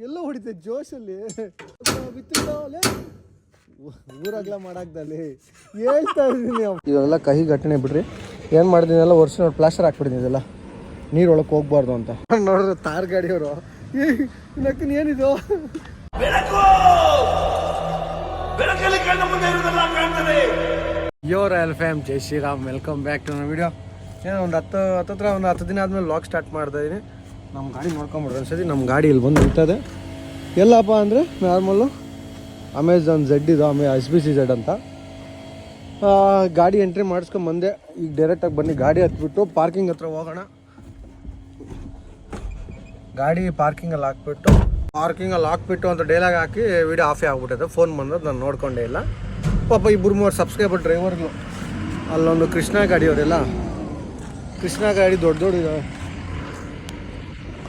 ಎಲ್ಲ ಹೊಡಿತೆ ಜೋಶಲ್ಲಿ ಬಿತ್ತಿದ್ದಾವಲೆ ಊರಾಗ್ಲ ಮಾಡಾಕ್ದಲ್ಲಿ ಹೇಳ್ತಾ ಇದ್ದೀನಿ. ಇವೆಲ್ಲ ಕಹಿ ಘಟನೆ ಬಿಡ್ರಿ. ಏನು ಮಾಡಿದೀನೆಲ್ಲ ವರ್ಷ ನೋಡಿ ಪ್ಲಾಸ್ಟರ್ ಹಾಕ್ಬಿಟ್ಟಿದ್ದೀನಿ ಇದೆಲ್ಲ ನೀರು ಒಳಕ್ಕೆ ಹೋಗ್ಬಾರ್ದು ಅಂತ. ನೋಡ್ರಿ ತಾರ್ ಗಾಡಿಯವರು ನಕ್ಕನ್ ಏನಿದು ಯೋ ರಾಯಲ್ ಫ್ಯಾಮ್, ಜೈ ಶ್ರೀರಾಮ್, ವೆಲ್ಕಮ್ ಬ್ಯಾಕ್ ಟು ನನ್ನ ವಿಡಿಯೋ. ಏನೋ ಒಂದು 10 ದಿನ ಆದಮೇಲೆ ವ್ಲಾಗ್ ಸ್ಟಾರ್ಟ್ ಮಾಡ್ತಾ ಇದ್ದೀನಿ. ನಮ್ಮ ಗಾಡಿ ನೋಡ್ಕೊಂಬಿಡ್ರಿ ಅನ್ಸತಿ. ನಮ್ಮ ಗಾಡಿ ಇಲ್ಲಿ ಬಂದು ನಿಂತದೆ. ಎಲ್ಲಪ್ಪ ಅಂದರೆ ನಾರ್ಮಲ್ಲು ಅಮೆಝಾನ್ Z ಇದು, SBC Z ಅಂತ. ಗಾಡಿ ಎಂಟ್ರಿ ಮಾಡಿಸ್ಕೊಂಬಂದೆ. ಈಗ ಡೈರೆಕ್ಟಾಗಿ ಬನ್ನಿ ಗಾಡಿ ಹತ್ಬಿಟ್ಟು ಪಾರ್ಕಿಂಗ್ ಹತ್ರ ಹೋಗೋಣ. ಗಾಡಿ ಪಾರ್ಕಿಂಗಲ್ಲಿ ಹಾಕ್ಬಿಟ್ಟು ಅಂತ ಡೈಲಾಗ್ ಹಾಕಿ ವಿಡಿಯೋ ಆಫೇ ಆಗ್ಬಿಟ್ಟೈತೆ. ಫೋನ್ ಬಂದದ್ದು ನಾನು ನೋಡ್ಕೊಂಡೇ ಇಲ್ಲ. ಪಾಪ 2-3 ಸಬ್ಸ್ಕ್ರೈಬರ್ ಡ್ರೈವರ್ಗಳು ಅಲ್ಲೊಂದು ಕೃಷ್ಣ ಗಾಡಿಯವರೆಲ್ಲ ಕೃಷ್ಣ ಗಾಡಿ ದೊಡ್ಡ ಇದ್ದಾವೆ.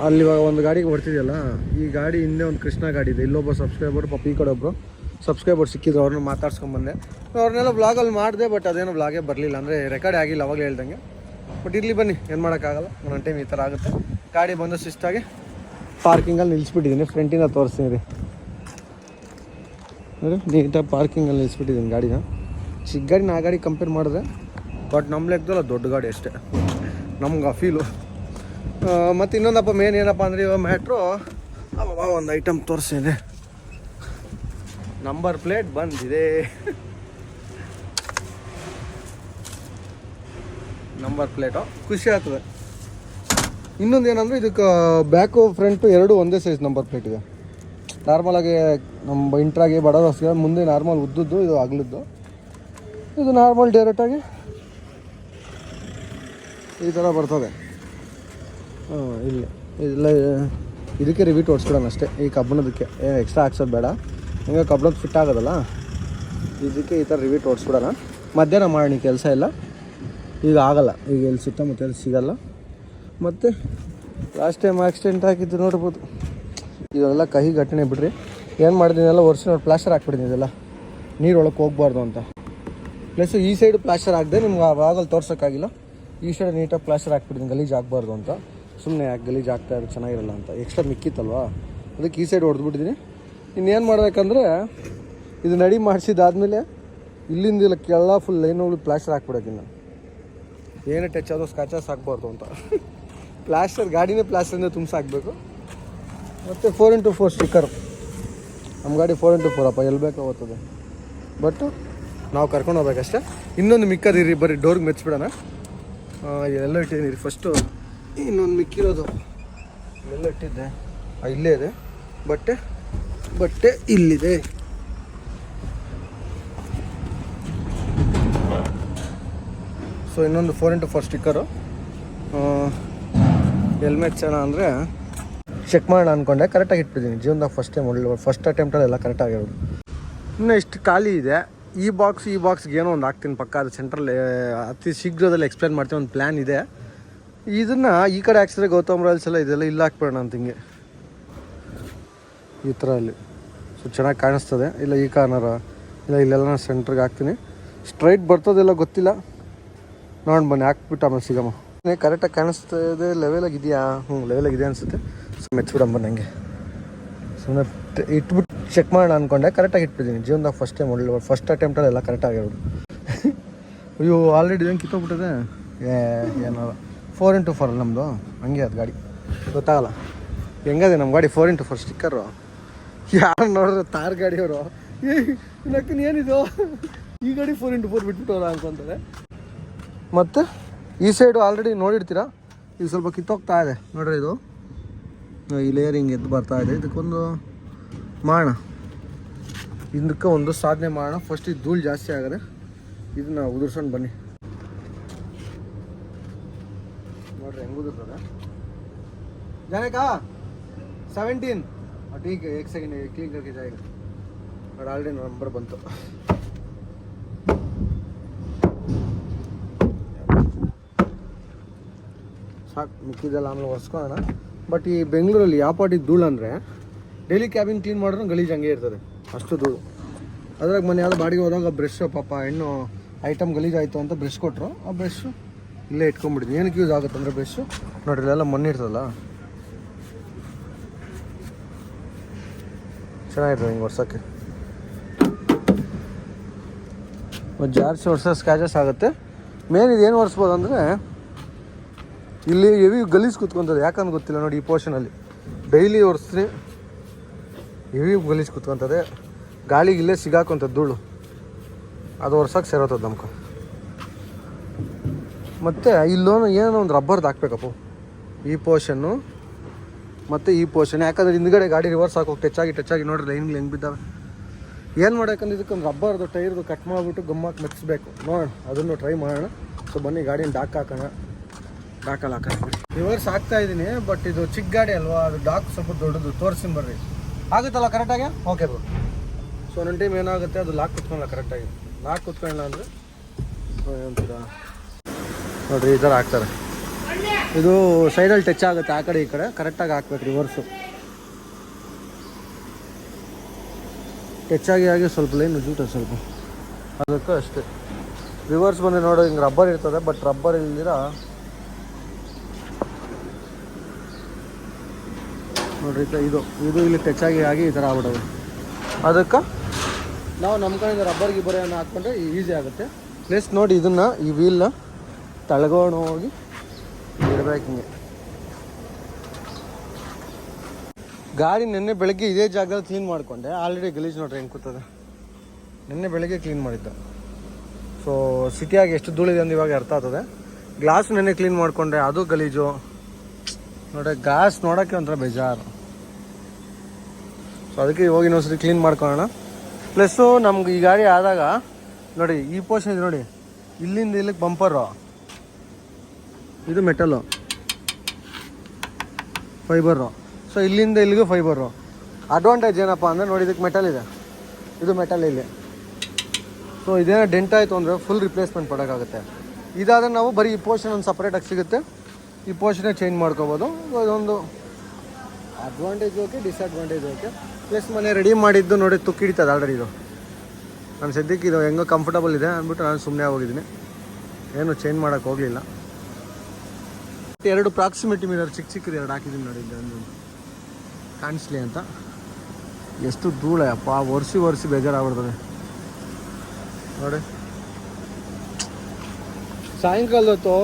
ಅಲ್ಲಿ ಇವಾಗ ಒಂದು ಗಾಡಿಗೆ ಬರ್ತಿದೆಯಲ್ಲ, ಈ ಗಾಡಿ ಹಿಂದೆ ಒಂದು ಕೃಷ್ಣ ಗಾಡಿ ಇದೆ. ಇಲ್ಲೊಬ್ಬ ಸಬ್ಸ್ಕ್ರೈಬರ್, ಪಾಪ ಈ ಕಡೆ ಒಬ್ಬರು ಸಬ್ಸ್ಕ್ರೈಬರ್ ಸಿಕ್ಕಿದ್ರು. ಅವ್ರನ್ನ ಮಾತಾಡ್ಸ್ಕೊಂಬಂದೆ. ಅವ್ರನ್ನೆಲ್ಲ ವ್ಲಾಗಲ್ಲಿ ಮಾಡಿದೆ, ಬಟ್ ಅದೇನೋ ವ್ಲಾಗೇ ಬರಲಿಲ್ಲ, ಅಂದರೆ ರೆಕಾರ್ಡ್ ಆಗಿಲ್ಲ ಅವಾಗಲೇ ಹೇಳ್ದಂಗೆ. ಬಟ್ ಇರಲಿ ಬನ್ನಿ, ಏನು ಮಾಡೋಕ್ಕಾಗಲ್ಲ. ಒಂದೊಂದು ಟೈಮ್ ಈ ಥರ ಆಗುತ್ತೆ. ಗಾಡಿ ಬಂದು ಶಿಸ್ತಾಗಿ ಪಾರ್ಕಿಂಗಲ್ಲಿ ನಿಲ್ಲಿಸ್ಬಿಟ್ಟಿದ್ದೀನಿ. ಫ್ರಂಟಿಂದ ತೋರಿಸ್ತೀನಿ ರೀ ನೋಡಿ, ನೀಟಾಗಿ ಪಾರ್ಕಿಂಗಲ್ಲಿ ನಿಲ್ಲಿಸ್ಬಿಟ್ಟಿದ್ದೀನಿ ಗಾಡಿನ. ಚಿಕ್ಕ ಗಾಡಿನ ಆ ಗಾಡಿ ಕಂಪೇರ್ ಮಾಡಿದ್ರೆ, ಬಟ್ ನಮ್ಮ ಲೆಕ್ಕದಲ್ಲ ದೊಡ್ಡ ಗಾಡಿ ಅಷ್ಟೇ ನಮ್ಗೆ ಆ ಫೀಲು. ಮತ್ತು ಇನ್ನೊಂದಪ್ಪ ಮೇನ್ ಏನಪ್ಪ ಅಂದರೆ, ಇವಾಗ ಮ್ಯಾಟ್ರು ಒಂದು ಐಟಮ್ ತೋರಿಸಿದೆ. ನಂಬರ್ ಪ್ಲೇಟ್ ಬಂದಿದೆ. ನಂಬರ್ ಪ್ಲೇಟು ಖುಷಿ ಆಗ್ತದೆ. ಇನ್ನೊಂದು ಏನಂದರೆ, ಇದಕ್ಕೆ ಬ್ಯಾಕು ಫ್ರಂಟು ಎರಡು ಒಂದೇ ಸೈಜ್ ನಂಬರ್ ಪ್ಲೇಟ್ ಇದೆ. ನಾರ್ಮಲಾಗಿ ನಮ್ಮ ಇಂಟ್ರಾಗಿ ಬಡೋದಸ್ಗೆ ಮುಂದೆ ನಾರ್ಮಲ್ ಉದ್ದದ್ದು, ಇದು ಅಗಲದ್ದು. ಇದು ನಾರ್ಮಲ್ ಡೈರೆಕ್ಟಾಗಿ ಈ ಥರ ಬರ್ತದೆ. ಇಲ್ಲ ಇದಕ್ಕೆ ರಿವೀಟ್ ಓಡಿಸ್ಬಿಡೋಣ ಅಷ್ಟೇ. ಈ ಕಬ್ಬಣದಕ್ಕೆ ಎಕ್ಸ್ಟ್ರಾ ಹಾಕ್ಸೋದು ಬೇಡ. ಹಂಗೆ ಕಬ್ಬಣದ ಫಿಟ್ ಆಗೋದಲ್ಲ, ಇದಕ್ಕೆ ಈ ಥರ ರಿವೀಟ್ ಓಡಿಸ್ಬಿಡೋಣ. ಮಧ್ಯಾಹ್ನ ಮಾಡೋಣ, ಕೆಲಸ ಇಲ್ಲ ಈಗ ಆಗಲ್ಲ. ಈಗ ಎಲ್ಲಿ ಸುತ್ತಮುತ್ತ ಎಲ್ಲಿ ಸಿಗೋಲ್ಲ. ಮತ್ತು ಲಾಸ್ಟ್ ಟೈಮ್ ಆಕ್ಸಿಡೆಂಟ್ ಆಗಿದ್ದು ನೋಡ್ಬೋದು. ಇವೆಲ್ಲ ಕಹಿ ಘಟನೆ ಬಿಡ್ರಿ. ಏನು ಮಾಡಿದೀನೆಲ್ಲ ವರ್ಷ ನೋಡಿ ಪ್ಲಾಸ್ಟರ್ ಹಾಕ್ಬಿಟ್ಟಿದ್ದೀನಿ ಇದೆಲ್ಲ ನೀರು ಒಳಕ್ಕೆ ಹೋಗ್ಬಾರ್ದು ಅಂತ. ಪ್ಲಸ್ ಈ ಸೈಡ್ ಪ್ಲಾಸ್ಟರ್ ಹಾಕಿದೆ, ನಿಮ್ಗೆ ಆವಾಗಲ್ಲಿ ತೋರ್ಸೋಕ್ಕಾಗಿಲ್ಲ. ಈ ಸೈಡ್ ನೀಟಾಗಿ ಪ್ಲಾಸ್ಟರ್ ಹಾಕ್ಬಿಟ್ಟಿದ್ದೀನಿ, ಗಲೀಜು ಆಗಬಾರ್ದು ಅಂತ. ಸುಮ್ಮನೆ ಯಾಕೆ ಗಲೀಜು ಆಗ್ತಾ ಇರೋದು ಚೆನ್ನಾಗಿರಲ್ಲ ಅಂತ. ಎಕ್ಸ್ಟ್ರಾ ಮಿಕ್ಕಿತ್ತಲ್ವಾ, ಅದಕ್ಕೆ ಈ ಸೈಡ್ ಹೊಡೆದ್ಬಿಟ್ಟಿದ್ದೀನಿ. ಇನ್ನೇನು ಮಾಡ್ಬೇಕಂದ್ರೆ, ಇದು ನಡಿ ಮಾಡಿಸಿದಾದ್ಮೇಲೆ ಇಲ್ಲಿಂದ ಇಲ್ಲ ಕೆಳ ಫುಲ್ ಲೈನಲ್ಲಿ ಪ್ಲಾಸ್ಟರ್ ಹಾಕ್ಬಿಡೋಕ್ಕಿನ್ನ ಏನೇ ಟಚ್ ಆದೋ ಸ್ಕ್ರಾಚಸ್ ಹಾಕ್ಬಾರ್ದು ಅಂತ. ಪ್ಲಾಸ್ಟರ್ ಗಾಡಿನೇ ಪ್ಲಾಸ್ಟರಿಂದ ತುಂಬಿಸಾಕಬೇಕು. ಮತ್ತು 4x4 ಸ್ಟಿಕ್ಕರು. ನಮ್ಮ ಗಾಡಿ 4x4 ಅಪ್ಪ, ಎಲ್ಲಿ ಬೇಕೋ ಹೋಗ್ತದೆ. ಬಟ್ ನಾವು ಕರ್ಕೊಂಡು ಹೋಗ್ಬೇಕಷ್ಟೇ. ಇನ್ನೊಂದು ಮಿಕ್ಕದಿರಿ, ಬರೀ ಡೋರ್ಗೆ ಮೆಚ್ಚಿಬಿಡೋಣ. ಎಲ್ಲ ಇಟ್ಟಿದ್ದೀನಿ ಫಸ್ಟು. ಇನ್ನೊಂದು ಮಿಕ್ಕಿರೋದು ಎಲ್ಲ ಇಟ್ಟಿದ್ದೆ, ಇಲ್ಲೇ ಇದೆ. ಬಟ್ಟೆ ಇಲ್ಲಿದೆ. ಸೊ ಇನ್ನೊಂದು 4x4 ಸ್ಟಿಕ್ಕರು. ಎಲ್ಲಿ ಮೆಚ್ಚೋಣ ಅಂದರೆ ಚೆಕ್ ಮಾಡೋಣ ಅಂದ್ಕೊಂಡೆ, ಕರೆಕ್ಟಾಗಿ ಇಟ್ಬಿದ್ದೀನಿ. ಜೀವನದಾಗ ಫಸ್ಟ್ ಅಟೆಂಪ್ಟಲ್ಲಿ ಎಲ್ಲ ಕರೆಕ್ಟಾಗಿರೋದು. ಇನ್ನೂ ಇಷ್ಟು ಖಾಲಿ ಇದೆ. ಈ ಬಾಕ್ಸ್ಗೆ ಏನೋ ಒಂದು ಹಾಕ್ತೀನಿ ಪಕ್ಕ. ಅದು ಸೆಂಟ್ರಲ್ಲಿ ಅತಿ ಶೀಘ್ರದಲ್ಲಿ ಎಕ್ಸ್ಪ್ಲೇನ್ ಮಾಡ್ತೀನಿ. ಒಂದು ಪ್ಲ್ಯಾನ್ ಇದೆ. ಇದನ್ನು ಈ ಕಡೆ ಹಾಕ್ಸಿದ್ರೆ ಗೌತಮ್ ರಾಯಲ್ಸ್ ಎಲ್ಲ ಇದೆಲ್ಲ ಇಲ್ಲ ಹಾಕ್ಬೇಡ ಅಂತ ಹಿಂಗೆ ಈ ಥರ ಅಲ್ಲಿ. ಸೊ ಚೆನ್ನಾಗಿ ಕಾಣಿಸ್ತದೆ. ಇಲ್ಲ ಈ ಕಾರ್ನರ, ಇಲ್ಲ ಇಲ್ಲೆಲ್ಲ ಸೆಂಟ್ರಿಗೆ ಹಾಕ್ತೀನಿ. ಸ್ಟ್ರೈಟ್ ಬರ್ತದೆಲ್ಲ ಗೊತ್ತಿಲ್ಲ, ನೋಡಿ ಬನ್ನಿ ಹಾಕ್ಬಿಟ್ಟು ಆಮೇಲೆ ಸಿಗಮ್ಮ. ಕರೆಕ್ಟಾಗಿ ಕಾಣಿಸ್ತಾ ಇದೆ. ಲೆವೆಲಾಗಿದೆಯಾ? ಲೆವೆಲಾಗಿದೆ ಅನಿಸುತ್ತೆ. ಸೊ ಮೆಚ್ಬಿಡಮ್ಮ ನನಗೆ. ಸುಮ್ಮನೆ ಇಟ್ಬಿಟ್ಟು ಚೆಕ್ ಮಾಡೋಣ ಅಂದ್ಕೊಂಡೆ, ಕರೆಕ್ಟಾಗಿ ಇಟ್ಬಿಟ್ಟಿದ್ದೀನಿ. ಜೀವನದಾಗ ಫಸ್ಟ್ ಅಟೆಂಪ್ಟಲ್ಲಿ ಎಲ್ಲ ಕರೆಕ್ಟಾಗಿರೋದು. ಅಯ್ಯೋ ಆಲ್ರೆಡಿ ಏನು ಕಿತ್ತೋಗ್ಬಿಟ್ಟಿದೆ. ಏನೋ 4x4 ನಮ್ಮದು, ಹಂಗೆ ಅದು ಗಾಡಿ ಗೊತ್ತಾಗಲ್ಲ. ಹೆಂಗದೆ ನಮ್ಮ ಗಾಡಿ 4x4 ಸ್ಟಿಕ್ಕರು. ಯಾರು ನೋಡಿದ್ರೆ ತಾರ್ ಗಾಡಿಯವರು ನಕ್ಕನ್ ಏನಿದು ಈ ಗಾಡಿ 4x4 ಬಿಟ್ಬಿಟ್ಟವ್ರ ಅನ್ಕೊಂತಾರೆ. ಮತ್ತು ಈ ಸೈಡು ಆಲ್ರೆಡಿ ನೋಡಿರ್ತೀರ, ಇದು ಸ್ವಲ್ಪ ಕಿತ್ತೋಗ್ತಾ ಇದೆ ನೋಡ್ರಿ. ಇದು ಈ ಲೇಯರಿಂಗ್ ಎದ್ದು ಬರ್ತಾ ಇದೆ. ಇದಕ್ಕೊಂದು ಮಾಡೋಣ, ಇದಕ್ಕೆ ಒಂದು ಸಾಧನೆ ಮಾಡೋಣ. ಫಸ್ಟ್ ಇದು ಧೂಳು ಜಾಸ್ತಿ ಆಗದೆ ಇದನ್ನ ಉದುರ್ಸೋಣ ಬನ್ನಿ. ನೋಡ್ರಿ ಹೆಂಗೆ ಉದುರ್ತದೆ. ಜಾನೇಕಾ 17 ठीक है, 1 सेकंड क्लीन करके जाएगा. और ऑलरेडी नंबर ಬಂತು. ಸಾಕು, ಮಿಕ್ಕಿದೆಲ್ಲ ಆಮೇಲೆ ಒರೆಸ್ಕೊಳ್ಳೋಣ. ಬಟ್ ಈ ಬೆಂಗಳೂರಲ್ಲಿ ಯಾವ ಪಾಟಿಗೆ ಧೂಳು ಅಂದರೆ, ಡೈಲಿ ಕ್ಯಾಬಿನ್ ಕ್ಲೀನ್ ಮಾಡಿದ್ರು ಗಲೀಜು ಹಂಗೆ ಇರ್ತದೆ, ಅಷ್ಟು ಧೂಳು. ಅದ್ರಾಗ ಮೊನ್ನೆ ಯಾವ್ದು ಬಾಡಿಗೆ ಹೋದಾಗ ಬ್ರಷ್, ಪಾಪ ಹೆಣ್ಣು ಐಟಮ್ ಗಲೀಜಾಯಿತು ಅಂತ ಬ್ರಷ್ ಕೊಟ್ಟರು. ಆ ಬ್ರಷ್ ಇಲ್ಲೇ ಇಟ್ಕೊಂಡ್ಬಿಟ್ಟಿದ್ವಿ. ಏನಕ್ಕೆ ಯೂಸ್ ಆಗುತ್ತೆ ಅಂದರೆ ಬ್ರಷ್ ನೋಡ್ರಿ, ಇಲ್ಲೆಲ್ಲ ಮಣ್ಣು ಇರ್ತದಲ್ಲ, ಚೆನ್ನಾಗಿರ್ತದೆ ಹಿಂಗೆ ವರ್ಷಕ್ಕೆ. ಜಾರ್ಸಿ ವರ್ಷ ಸ್ಕ್ಯಾಚಸ್ ಆಗುತ್ತೆ. ಮೇನ್ ಇದೇನು ಒರೆಸ್ಬೋದು ಅಂದರೆ ಇಲ್ಲಿ ಹೆವಿ ಗಲೀಜು ಕೂತ್ಕೊತದೆ, ಯಾಕಂದ್ರೆ ಗೊತ್ತಿಲ್ಲ ನೋಡಿ. ಈ ಪೋರ್ಷನಲ್ಲಿ ಡೈಲಿ ಒರೆಸ್ರಿ ಹೆವಿ ಗಲೀಜು ಕೂತ್ಕೊತದೆ, ಗಾಳಿಗೆ ಇಲ್ಲೇ ಸಿಗಾಕೊಂತದ್ದು ಧೂಳು, ಅದು ಒರ್ಸೋಕೆ ಸೇರೋತದೆ ನಮ್ಗೆ. ಮತ್ತು ಇಲ್ಲೋನು ಏನೋ ಒಂದು ರಬ್ಬರ್ದು ಹಾಕ್ಬೇಕಪ್ಪ ಈ ಪೋರ್ಷನ್ನು ಮತ್ತು ಈ ಪೋರ್ಷನ್, ಯಾಕಂದ್ರೆ ಹಿಂದ್ಗಡೆ ಗಾಡಿ ರಿವರ್ಸ್ ಹಾಕೋಗಿ ಟಚ್ ಆಗಿ ನೋಡ್ರಿ ಲೈನ್ಗಳು ಹೆಂಗೆ ಬಿದ್ದಾವೆ. ಏನು ಮಾಡೋಕ್ಕಂದ್ರೆ ಇದಕ್ಕೊಂದು ರಬ್ಬರ್ದು ಟೈರ್ದು ಕಟ್ ಮಾಡಿಬಿಟ್ಟು ಗಮ್ಮಾಕಿ ಮೆಚ್ಚಿಸ್ಬೇಕು. ನೋಡೋಣ, ಅದನ್ನು ಟ್ರೈ ಮಾಡೋಣ. ಸೊ ಬನ್ನಿ ಗಾಡಿನ ಡಾಕ್ ಹಾಕೋಣ. ಡಾಕಲ್ಲಿ ಹಾಕೋಣ. ರಿವರ್ಸ್ ಹಾಕ್ತಾ ಇದ್ದೀನಿ, ಬಟ್ ಇದು ಚಿಕ್ಕ ಗಾಡಿ ಅಲ್ವಾ, ಅದು ಡಾಕ್ ಸ್ವಲ್ಪ ದೊಡ್ಡದು. ತೋರಿಸ್ತೀನಿ ಬರ್ರಿ. ಆಗುತ್ತಲ್ಲ ಕರೆಕ್ಟಾಗಿ? Okay bro. ಸೊ ನನ್ನ ಟೈಮ್ ಏನಾಗುತ್ತೆ, ಅದು ಲಾಕ್ ಕುತ್ಕೊಳ್ಳಲ್ಲ ಕರೆಕ್ಟಾಗಿ. ಲಾಕ್ ಕುತ್ಕೊಳ್ಳಲ್ಲ ಅಂದರೆ ಏನಂತೀರ ನೋಡಿರಿ, ಈ ಥರ ಹಾಕ್ತಾರೆ. ಇದು ಸೈಡಲ್ಲಿ ಟಚ್ ಆಗುತ್ತೆ ಆ ಕಡೆ ಈ ಕಡೆ, ಕರೆಕ್ಟಾಗಿ ಹಾಕ್ಬೇಕು ರಿವರ್ಸು. ಟಚ್ ಆಗಿ ಸ್ವಲ್ಪ ಲೈನ್ ಉಜ್ಜುತ್ತೆ ಸ್ವಲ್ಪ, ಅದಕ್ಕೆ ಅಷ್ಟೇ. ರಿವರ್ಸ್ ಬಂದರೆ ನೋಡೋ ಹಿಂಗೆ ರಬ್ಬರ್ ಇರ್ತದೆ, ಬಟ್ ರಬ್ಬರ್ ಇಲ್ದಿರ ನೋಡ್ರಿ ಇದು ಇಲ್ಲಿ ಟಚ್ ಆಗಿ ಈ ಥರ ಆಗ್ಬಿಡೋದು. ಅದಕ್ಕೆ ನಾವು ನಮ್ಮ ಕಡೆಯಿಂದ ರಬ್ಬರ್ ಗಿಬ್ಬರನ್ನು ಹಾಕ್ಕೊಂಡ್ರೆ ಈಸಿ ಆಗುತ್ತೆ. ಪ್ಲಸ್ ನೋಡಿ ಇದನ್ನು ಈ ವೀಲ್ನ ತಳ್ಕೊಂಡು ಹೋಗಿ ಇಡಬೇಕು ಹಿಂಗೆ. ಗಾಡಿ ನಿನ್ನೆ ಬೆಳಗ್ಗೆ ಇದೇ ಜಾಗದಲ್ಲಿ ಕ್ಲೀನ್ ಮಾಡಿಕೊಂಡೆ. ಆಲ್ರೆಡಿ ಗಲೀಜು ನೋಡ್ರಿ ಹೆಂಗೆ ಕೂತದೆ. ನಿನ್ನೆ ಬೆಳಗ್ಗೆ ಕ್ಲೀನ್ ಮಾಡಿದ್ದೆ. ಸೊ ಸಿಟಿಯಾಗಿ ಎಷ್ಟು ಧೂಳಿದೆ ಅಂತ ಇವಾಗ ಅರ್ಥ ಆಗ್ತದೆ. ಗ್ಲಾಸ್ ನೆನ್ನೆ ಕ್ಲೀನ್ ಮಾಡಿಕೊಂಡೆ, ಅದು ಗಲೀಜು ನೋಡ್ರಿ. ಗ್ಲಾಸ್ ನೋಡೋಕ್ಕೆ ಒಂಥರ ಬೇಜಾರು. ಸೊ ಅದಕ್ಕೆ ಹೋಗಿ ಇನ್ನೊಂದ್ಸರಿ ಕ್ಲೀನ್ ಮಾಡ್ಕೊಳ್ಳೋಣ. ಪ್ಲಸ್ಸು ನಮ್ಗೆ ಈ ಗಾಡಿ ಆದಾಗ ನೋಡಿ ಈ ಪೋರ್ಷನ್ ಇದೆ ನೋಡಿ, ಇಲ್ಲಿಂದ ಇಲ್ಲಿಗೆ ಬಂಪರು, ಇದು ಮೆಟಲು ಫೈಬರು. ಸೊ ಇಲ್ಲಿಂದ ಇಲ್ಲಿಗೂ ಫೈಬರು. ಅಡ್ವಾಂಟೇಜ್ ಏನಪ್ಪ ಅಂದರೆ ನೋಡಿ, ಇದಕ್ಕೆ ಮೆಟಲ್ ಇದೆ, ಇದು ಮೆಟಲ್ ಇಲ್ಲಿ. ಸೊ ಇದೇನೋ ಡೆಂಟ್ ಆಯಿತು ಅಂದರೆ ಫುಲ್ ರಿಪ್ಲೇಸ್ಮೆಂಟ್ ಕೊಡೋಕ್ಕಾಗುತ್ತೆ. ಇದಾದರೆ ನಾವು ಬರೀ ಈ ಪೋರ್ಷನ್ ಒಂದು ಸಪ್ರೇಟಾಗಿ ಸಿಗುತ್ತೆ, ಈ ಪೋರ್ಷನ್ನೇ ಚೇಂಜ್ ಮಾಡ್ಕೋಬೋದು. ಇದೊಂದು advantage okay, disadvantage okay. Plus ಮನೆ ರೆಡಿ ಮಾಡಿದ್ದು ನೋಡಿ ತುಕ್ಕಿಡಿತದೆ ಆಲ್ರೆಡಿ. ಇದು ನಾನು ಸದ್ಯಕ್ಕೆ ಇದು ಹೆಂಗೋ ಕಂಫರ್ಟಬಲ್ ಇದೆ ಅಂದ್ಬಿಟ್ಟು ನಾನು ಸುಮ್ಮನೆ ಹೋಗಿದ್ದೀನಿ, ಏನು ಚೇಂಜ್ ಮಾಡೋಕ್ಕೆ ಹೋಗಲಿಲ್ಲ. 2 ಪ್ರಾಕ್ಸಿಮಿಟಿ ಮಿರರ್ ಚಿಕ್ಕದು 2 ಹಾಕಿದ್ದೀನಿ ನೋಡಿ, ಕಾಣಿಸ್ಲಿ ಅಂತ. ಎಷ್ಟು ಧೂಳೆ ಅಪ್ಪ, ಒರೆಸಿ ಬೇಜಾರಾಗ್ಬಿಡ್ತದೆ ನೋಡಿ. ಸಾಯಂಕಾಲದ ಹೊತ್ತು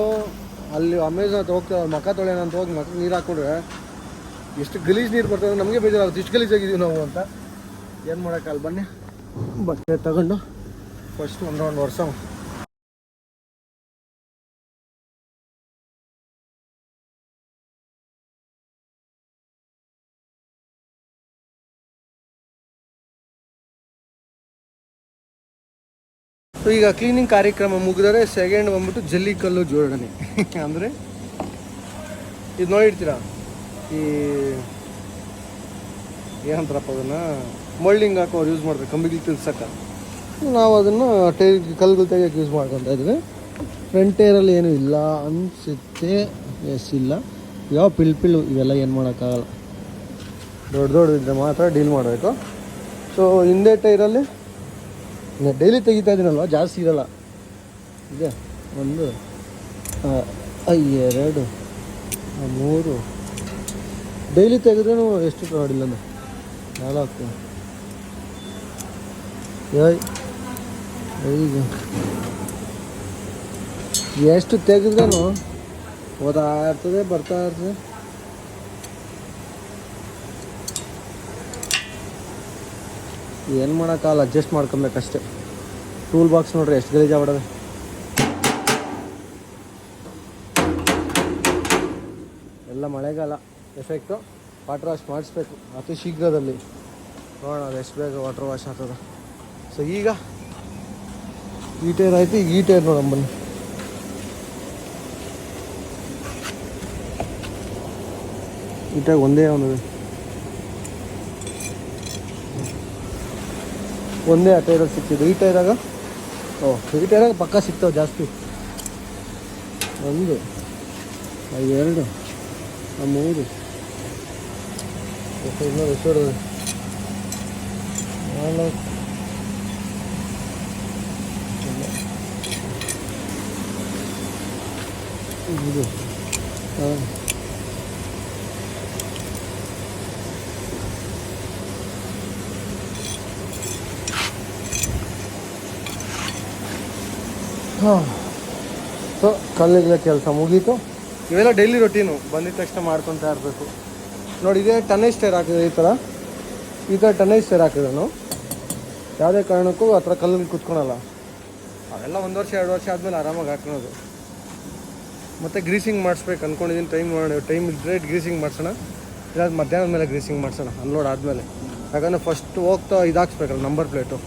ಅಲ್ಲಿ ಅಮೆಝಾನ್ ಹತ್ರ ಹೋಗ್ತಾರೆ, ಮಕ್ಕ ತೊಳೆಯೋಣ ಅಂತ ಹೋಗಿ ಮಕ್ಕ ನೀರು ಹಾಕ್ಕೊಂಡ್ರೆ ಎಷ್ಟು ಗಲೀಜು ನೀರು ಬರ್ತದೆ, ನಮಗೆ ಬೇಜಾರಾಗುತ್ತೆ. ಇಷ್ಟು ಗಲೀಜಾಗಿದ್ದೀವಿ ನಾವು ಅಂತ. ಏನು ಮಾಡೋಕ್ಕಲ್ಲ, ಬನ್ನಿ ಬಟ್ಟೆ ತಗೊಂಡು ಫಸ್ಟ್ ಒಂದು ರೌಂಡ್ ವರ್ಷ. ಸೊ ಈಗ ಕ್ಲೀನಿಂಗ್ ಕಾರ್ಯಕ್ರಮ ಮುಗಿದರೆ ಸೆಕೆಂಡ್ ಬಂದ್ಬಿಟ್ಟು ಜಲ್ಲಿ ಕಲ್ಲು ಜೋಡಣೆ. ಅಂದರೆ ಇದು ನೋಡಿರ್ತೀರಾ, ಈ ಏನಂತಾರಪ್ಪ ಅದನ್ನು ಮೋಲ್ಡಿಂಗ್ ಹಾಕೋರು ಯೂಸ್ ಮಾಡ್ತಾರೆ ಕಂಬಿಗೆ ತಿಳ್ಸಕ್ಕೆ. ನಾವು ಅದನ್ನು ಟೈರ್ ಕಲ್ಲುಗಳು ತೆಗಿಯೋಕೆ ಯೂಸ್ ಮಾಡ್ಕೊತಾ ಇದ್ವಿ. ಫ್ರಂಟ್ ಟೈರಲ್ಲಿ ಏನೂ ಇಲ್ಲ ಅನಿಸುತ್ತೆ, ಎಸ್ ಇಲ್ಲ. ಯಾವ ಪಿಳ್ಳು ಇವೆಲ್ಲ ಏನು ಮಾಡೋಕ್ಕಾಗಲ್ಲ, ದೊಡ್ಡ ಇದ್ದರೆ ಮಾತ್ರ ಡೀಲ್ ಮಾಡಬೇಕು. ಸೊ ಹಿಂದೆ ಟೈರಲ್ಲಿ ಡೈಲಿ ತೆಗಿತಾ ಇದ್ದೀನಲ್ವ, ಜಾಸ್ತಿ ಇರಲ್ಲ. ಇದೆ 1 2 3 ಡೈಲಿ ತೆಗೆದ್ರೂ ಎಷ್ಟು ನೋಡಿಲ್ಲ ಅಂದ್ರೆ 4 5 ಎಷ್ಟು ತೆಗೆದ್ರೂ ಓದಾ ಇರ್ತದೆ, ಬರ್ತಾ ಇರ್ತದೆ. ಏನು ಮಾಡೋಕ್ಕಾಗಲ್ಲ, ಅಡ್ಜಸ್ಟ್ ಮಾಡ್ಕೊಬೇಕಷ್ಟೆ. ಟೂಲ್ ಬಾಕ್ಸ್ ನೋಡ್ರಿ ಎಷ್ಟು ಗಲೀಜಾಗ್ಬಿಡೋದು. ಎಲ್ಲ ಮಳೆಗಾಲ ಎಫೆಕ್ಟು. ವಾಟರ್ ವಾಶ್ ಮಾಡಿಸ್ಬೇಕು ಅತಿ ಶೀಘ್ರದಲ್ಲಿ. ನೋಡೋಣ ಅದು ಎಷ್ಟು ಬೇಗ ವಾಟರ್ ವಾಶ್ ಆಗ್ತದೆ. ಸೊ ಈಗ ಈ ಟೈರ್ ಆಯಿತು, ಈಗ ಈ ಟೈರ್ ನೋಡೋಣ ಬನ್ನಿ. ಈ ಟೈರ್ ಒಂದೇ ಆ ಟೈರಲ್ಲಿ ಸಿಕ್ತಿದ್ದು. ಈ ಟೈರಾಗ ಈ ಟೈರಾಗ ಪಕ್ಕ ಸಿಗ್ತಾವೆ ಜಾಸ್ತಿ. 1 2 3 ಎಷ್ಟು 4 5 6 ಹಾಂ ಸೊ ಕಲ್ಲಿಗೆ ಕೆಲಸ ಮುಗೀತು. ಇವೆಲ್ಲ ಡೈಲಿ ರೊಟೀನು, ಬಂದಿದ ತಕ್ಷಣ ಮಾಡ್ಕೊತಾ ಇರಬೇಕು. ನೋಡಿ, ಇದೇ ಟನ್ನೇಜ್ ಸ್ಟೇರ್ ಹಾಕಿದ್ರೆ ಈ ಥರ ಟನ್ನೇಜ್ ಸ್ಟೇರ್ ಹಾಕಿದ್ರೆ ನಾವು ಯಾವುದೇ ಕಾರಣಕ್ಕೂ ಆ ಥರ ಕಲ್ಲಿಗೆ ಕುತ್ಕೊಳಲ್ಲ. ಅವೆಲ್ಲ 1 ವರ್ಷ 2 ವರ್ಷ ಆದಮೇಲೆ ಆರಾಮಾಗಿ ಹಾಕೋದು. ಮತ್ತು ಗ್ರೀಸಿಂಗ್ ಮಾಡಿಸ್ಬೇಕು ಅಂದ್ಕೊಂಡಿದ್ದೀನಿ. ಟೈಮ್ ಇದ್ದರೆ ಗ್ರೀಸಿಂಗ್ ಮಾಡಿಸೋಣ, ಇಲ್ಲ ಮಧ್ಯಾಹ್ನದ ಮೇಲೆ ಗ್ರೀಸಿಂಗ್ ಮಾಡಿಸೋಣ ಅನ್ಲೋಡ್ ಆದಮೇಲೆ. ಯಾಕಂದರೆ ಫಸ್ಟ್ ಹೋಗ್ತಾ ಇದಾಕ್ಸ್ಬೇಕಲ್ಲ ನಂಬರ್ ಪ್ಲೇಟು,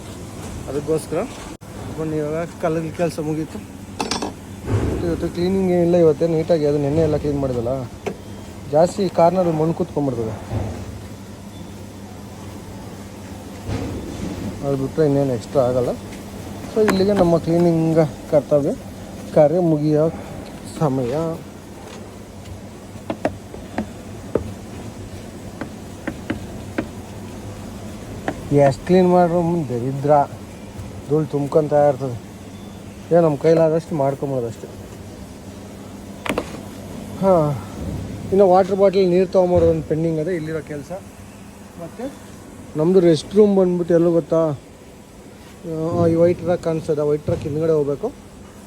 ಅದಕ್ಕೋಸ್ಕರ. ಬನ್ನಿ, ಇವಾಗ ಕಲ್ಲಿಗೆ ಕೆಲಸ ಮುಗೀತು. ಇವತ್ತು ಕ್ಲೀನಿಂಗ್ ಏನಿಲ್ಲ, ಇವತ್ತೇ ನೀಟಾಗಿ ಅದು ನೆನ್ನೆ ಎಲ್ಲ ಕ್ಲೀನ್ ಮಾಡಿದಲ್ಲ, ಜಾಸ್ತಿ ಕಾರ್ನಲ್ಲಿ ಮಣ್ಣು ಕೂತ್ಕೊಂಡ್ಬಿಡ್ತದೆ. ಅದು ಬಿಟ್ಟರೆ ಇನ್ನೇನು ಎಕ್ಸ್ಟ್ರಾ ಆಗೋಲ್ಲ. ಸೊ ಇಲ್ಲಿಗೆ ನಮ್ಮ ಕ್ಲೀನಿಂಗ್ ಕರ್ತವ್ಯ ಕಾರ್ಯ ಮುಗಿಯೋ ಸಮಯ. ಎಷ್ಟು ಕ್ಲೀನ್ ಮಾಡ್ರು ದರಿದ್ರ ಧೂಳು ತುಂಬ್ಕೊತಾ ಇರ್ತದೆ. ಏನೋ ನಮ್ಮ ಕೈಲಾದಷ್ಟು ಮಾಡ್ಕೊಂಬೋದಷ್ಟೆ. ಹಾಂ, ಇನ್ನು ವಾಟ್ರ್ ಬಾಟ್ಲ್ ನೀರು ತೊಗೊಂಬರೋದು ಒಂದು ಪೆಂಡಿಂಗ್ ಅದೇ ಇಲ್ಲಿರೋ ಕೆಲಸ. ಮತ್ತು ನಮ್ಮದು ರೆಸ್ಟ್ ರೂಮ್ ಬಂದ್ಬಿಟ್ಟು ಎಲ್ಲೋ ಗೊತ್ತಾ, ಈ ವೈಟ್ ಟ್ರಕ್ ಕಾಣಿಸ್ತದೆ, ವೈಟ್ ಟ್ರಕ್ ಹಿಂದ್ಗಡೆ ಹೋಗಬೇಕು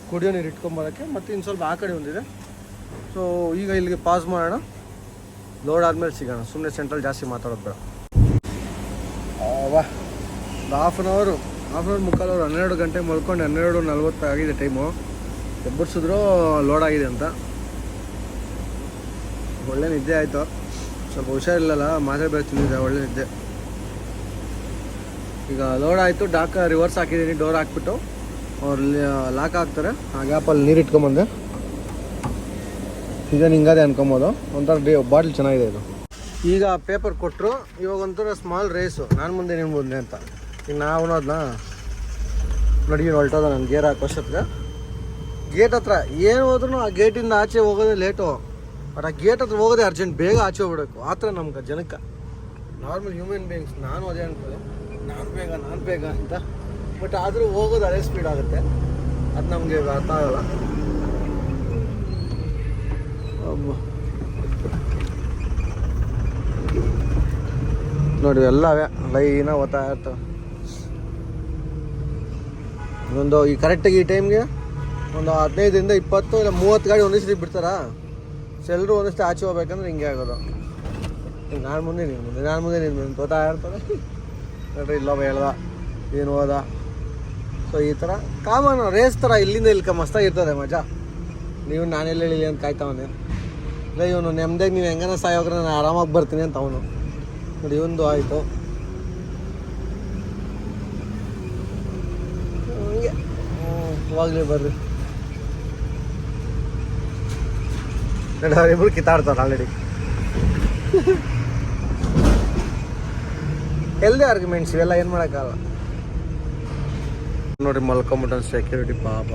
ಕುಡಿಯೋ ನೀರು ಇಟ್ಕೊಂಬರೋಕ್ಕೆ. ಮತ್ತು ಇನ್ನು ಸ್ವಲ್ಪ ಆ ಕಡೆ ಒಂದಿದೆ. ಸೊ ಈಗ ಇಲ್ಲಿಗೆ ಪಾಸ್ ಮಾಡೋಣ, ಲೋಡ್ ಆದಮೇಲೆ ಸಿಗೋಣ. ಸುಮ್ಮನೆ ಸೆಂಟ್ರಲ್ ಜಾಸ್ತಿ ಮಾತಾಡೋದು ಬೇಡ. ವಾ, ಹಾಫ್ ಆನ್ ಅವರ್ ಮುಕ್ಕಾಲು ಅವರ್, 12 ಗಂಟೆ ಮಲ್ಕೊಂಡು 12:40 ಆಗಿದೆ ಟೈಮು. ಎಬ್ಬರಿಸಿದ್ರು ಲೋಡ್ ಆಗಿದೆ ಅಂತ. ಒಳ್ಳೆ ನಿದ್ದೆ ಆಯಿತು. ಸ್ವಲ್ಪ ಹುಷಾರಿಲ್ಲಲ್ಲ, ಮಾತ್ರೆ ಬೇರೆ ತಿಂದಿದ್ದೆ, ಒಳ್ಳೆ ನಿದ್ದೆ. ಈಗ ಲೋಡ್ ಆಯಿತು, ರಿವರ್ಸ್ ಹಾಕಿದ್ದೀನಿ, ಡೋರ್ ಹಾಕ್ಬಿಟ್ಟು ಅವ್ರು ಲಾಕ್ ಹಾಕ್ತಾರೆ. ಆ ಗ್ಯಾಪಲ್ಲಿ ನೀರು ಇಟ್ಕೊಂಬಂದೆ. ಈಗ ನಿಂಗದೆ ಅನ್ಕೊಬೋದು, ಒಂಥರ ಬಾಟ್ಲ್ ಚೆನ್ನಾಗಿದೆ ಇದು. ಈಗ ಪೇಪರ್ ಕೊಟ್ಟರು, ಇವಾಗ ಒಂಥರ ಸ್ಮಾಲ್ ರೇಸು, ನಾನು ಮುಂದೆ ನೀನು ಮುಂದೆ ಅಂತ. ಈಗ ನಾವು ಅದನ್ನ ನೋಡಿ ಹೊಲ್ಟೋದ ನಾನು ಗೇರ್ ಹಾಕೋಷ್ಟೊತ್ತಿಗೆ. ಗೇಟ್ ಹತ್ರ ಏನು ಹೋದ್ರೂ ಆ ಗೇಟಿಂದ ಆಚೆ ಹೋಗೋದೇ ಲೇಟು. ಬಟ್ ಆ ಗೇಟ್ ಹತ್ರ ಹೋಗೋದೇ ಅರ್ಜೆಂಟ್, ಬೇಗ ಆಚೆ ಹೋಗ್ಬಿಡಬೇಕು. ಆ ಥರ ನಮ್ಗೆ ಜನಕ್ಕೆ ನಾರ್ಮಲ್ ಹ್ಯೂಮನ್ ಬೀಯಿಂಗ್ಸ್ ನಾನು ಅದೇ ಅನ್ಕೋದು, ನಾನು ಬೇಗ ಅಂತ. ಬಟ್ ಆದರೂ ಹೋಗೋದು ಅದೇ ಸ್ಪೀಡ್ ಆಗುತ್ತೆ, ಅದು ನಮಗೆ ಅರ್ಥ ಆಗಲ್ಲ. ನೋಡಿ ಎಲ್ಲವೇ ಲೈನಾಗಿ ಓದ್ತಾ ಇರ್ತವೆ. ಒಂದು ಈ ಕರೆಕ್ಟಾಗಿ ಈ ಟೈಮ್ಗೆ ಒಂದು 15 20 ಇಲ್ಲ 30 ಗಾಡಿ ಒಂದಿಷ್ಟು ಬಿಡ್ತಾರಾ. ಸೊ ಎಲ್ಲರೂ ಒಂದಿಷ್ಟು ಆಚೆ ಹೋಗ್ಬೇಕಂದ್ರೆ ಹಿಂಗೆ ಆಗೋದು. ನಾನು ಮುಂದೆ ನೀನು ತೋತಾ ಇರ್ತದೆ. ನೋಡ್ರಿ, ಇಲ್ಲೊಬ್ಬ ಹೇಳ್ದ, ಏನು ಹೋದ. ಸೊ ಈ ಥರ ಕಾಮನ್ ರೇಸ್ ಥರ ಇಲ್ಲಿಂದ ಇಲ್ಲಿ ಮಸ್ತಾಗಿರ್ತದೆ ಮಜಾ. ನೀವು ನಾನೆಲ್ಲ ಹೇಳಿಲ್ಲ ಅಂತ ಕಾಯ್ತಾವನೆ. ಇಲ್ಲ ಇವನು ನೆಮ್ಮದಿಯಾಗಿ ನೀವು ಹೆಂಗನ ಸಾಯೋಗ್ರೆ ನಾನು ಆರಾಮಾಗಿ ಬರ್ತೀನಿ ಅಂತ ಅವನು. ನೋಡಿ, ಒಂದು ಆಯಿತು. ಹಂಗೆ ಹೋಗ್ಲಿ ಬರ್ರಿ. ನೋಡಿ, ಅವರಿಬ್ಬರು ಕಿತ್ತಾಡ್ತಾರೆ ಆಲ್ರೆಡಿ. ಹೆಲ್ದಿ ಆರ್ಗ್ಯುಮೆಂಟ್ಸ್ ಇವೆಲ್ಲ, ಏನು ಮಾಡೋಕ್ಕಾಗಲ್ಲ. ನೋಡಿ ಮಲ್ಕೊಂಬಿಟ್ಟು ಸೆಕ್ಯೂರಿಟಿ ಪಾಪ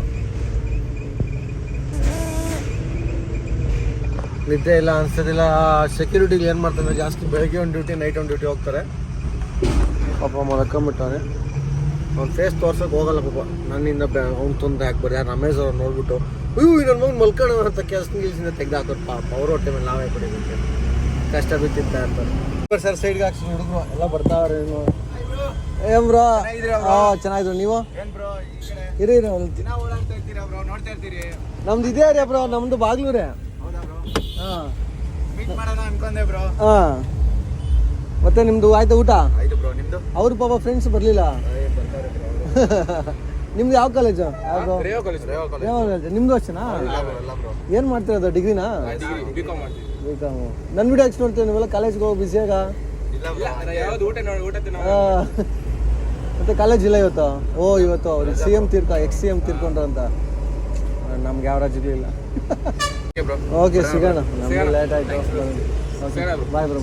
ನಿದ್ದೆ ಇಲ್ಲ ಅನ್ಸೋದಿಲ್ಲ. ಸೆಕ್ಯೂರಿಟಿಗೆ ಏನು ಮಾಡ್ತಾರೆ ಜಾಸ್ತಿ, ಬೆಳಗ್ಗೆ ಒಂದು ಡ್ಯೂಟಿ, ನೈಟ್ ಒಂದು ಡ್ಯೂಟಿ ಹೋಗ್ತಾರೆ. ಪಾಪ ಮಲ್ಕೊಂಬಿಟ್ಟವನೆ. ಅವ್ನು ಫೇಸ್ ತೋರ್ಸೋಕೆ ಹೋಗಲ್ಲ ಪಾಪ. ನನ್ನಿಂದ ಅವ್ನು ತೊಂದರೆ ಹಾಕ್ಬಾರ್ದು. ಯಾರು ರಮೇಶ್ ಅವ್ರು ನೋಡ್ಬಿಟ್ಟು ನನ್ನ ಮಗನ ಮಲ್ಕೋಣ ಅಂತ ಕೆಲಸದಿಂದ ತೆಗ್ದು ಹಾಕೋರು ಪಾಪ. ಅವ್ರ ಹೊಟ್ಟೆ ಮೇಲೆ ನಾವೇ ಕೊಡಬೇಕು, ಕಷ್ಟ ಬಿತ್ತಿಂತ ಇರ್ತಾರೆ. ಸರ್ ಸೈಡ್ಗೆ ಹಾಕ್ಸಿ ಹುಡುಗರು ಎಲ್ಲ ಬರ್ತಾವ್ರೆ. ಏನ್ ಬ್ರೋ? ಚೆನ್ನಾಗಿದ್ರು. ನೀವು ಇರಿ, ನಮ್ದು ಇದೇ ರೀ ಬ್ರೋ, ನಮ್ದು ಬಾಗ್ಲೂರೇ. ಹಾಂ, ಮತ್ತೆ ನಿಮ್ದು ಆಯ್ತಾ ಊಟ? ಅವ್ರು ಪಾಪ ಫ್ರೆಂಡ್ಸ್ ಬರ್ಲಿಲ್ಲ. ನಿಮ್ದು ಯಾವ ಕಾಲೇಜು? ನಿಮ್ದು ಅಷ್ಟೇನಾ? ಏನ್ ಮಾಡ್ತಿರೋದು, ಡಿಗ್ರಿನಾ? ನನ್ನ ವಿಡಿಯೋ ಹಾಕ್ಸಿ ನೋಡ್ತೀವಿ. ನೀವೆಲ್ಲ ಕಾಲೇಜ್ಗೆ ಹೋಗಿ ಬಿಸಿಯಾಗ. ಮತ್ತೆ ಕಾಲೇಜ್ ಇಲ್ಲ ಇವತ್ತು? ಇವತ್ತು ಅವ್ರು CM ex-CM ತೀರ್ಕೊಂಡ್ರು ಅಂತ. ನಮ್ಗೆ ಯಾವ ರಾಜ್ಯಗಳಿಲ್ಲ. ಓಕೆ, ಸಿಗೋಣ. ನಮ್ಗೆ ಲೇಟ್ ಆಯ್ತು. Bye bro.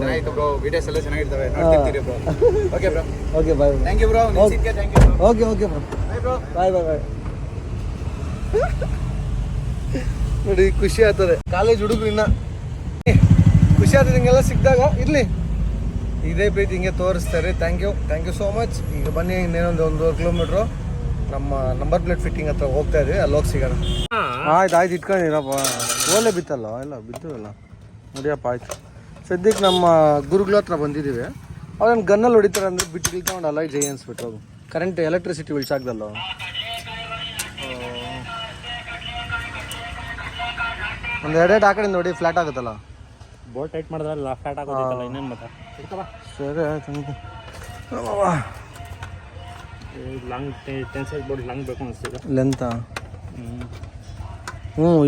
Okay bye. Okay bro. Bye. ನೋಡಿ, ಖುಷಿ ಆಗ್ತದೆ ಕಾಲೇಜ್ ಹುಡುಗರು. ಇನ್ನ ಖುಷಿ ಆಗ್ತದೆ ಹಿಂಗೆಲ್ಲ ಸಿಕ್ಕಿದಾಗ. ಇರಲಿ, ಇದೇ ಪ್ರೀತಿ ಹಿಂಗೆ ತೋರಿಸ್ತಾರೆ. Thank you so much. ಈಗ ಬನ್ನಿ, ಇನ್ನೇನೊಂದು 1.5 ಕಿಲೋಮೀಟ್ರು ನಮ್ಮ ನಂಬರ್ ಪ್ಲೇಟ್ ಫಿಟ್ಟಿಂಗ್ ಹತ್ರ ಹೋಗ್ತಾ ಇದ್ವಿ. ಅಲ್ಲಿ ಹೋಗಿ ಸಿಗೋಣ. ಆಯ್ತು ಇಟ್ಕೊಂಡಿರಪ್ಪ. ಓಲೆ ಬಿತ್ತಲ್ಲ, ಎಲ್ಲ ಬಿದ್ದಿರಲ್ಲ. ನೋಡಿಯಪ್ಪ, ಆಯ್ತು. ಸದ್ಯಕ್ಕೆ ನಮ್ಮ ಗುರುಗಳ ಹತ್ರ ಬಂದಿದ್ದೀವಿ. ಅವ್ರೇನು ಗನ್ನಲ್ಲಿ ಹೊಡಿತಾರೆ ಅಂದರೆ ಬಿಟ್ಟು ತಗೊಂಡು ಅಲ್ಲ ಜೈ ಅನ್ಸ್ಬಿಟ್ಟು. Current electricity ವಿಳ್ಸಾಕ್ದಲ್ಲ. ಒಂದು ಎರಡೆರಡು ಆ ಕಡೆ ನೋಡಿ ಫ್ಲಾಟ್ ಆಗುತ್ತಲ್ಲ. ಬೋಲ್ಟ್ ಟೈಟ್ ಮಾಡಿದ್ರಲ್ಲ ಫ್ಲಾಟ್ ಆಗೋದಿತ್ತಲ್ಲ, ಇನ್ನೇನು ಮತ್ತೆ. ಸರಿ ಆಯ್ತು. ಲಾಂಗ್ 10 ಸೈಜ್ ಬೋಲ್ಟ್ ಲಾಂಗ್ ಬೇಕು ಅನಿಸ್ತಿದೆ. ಲೆಂತಾ?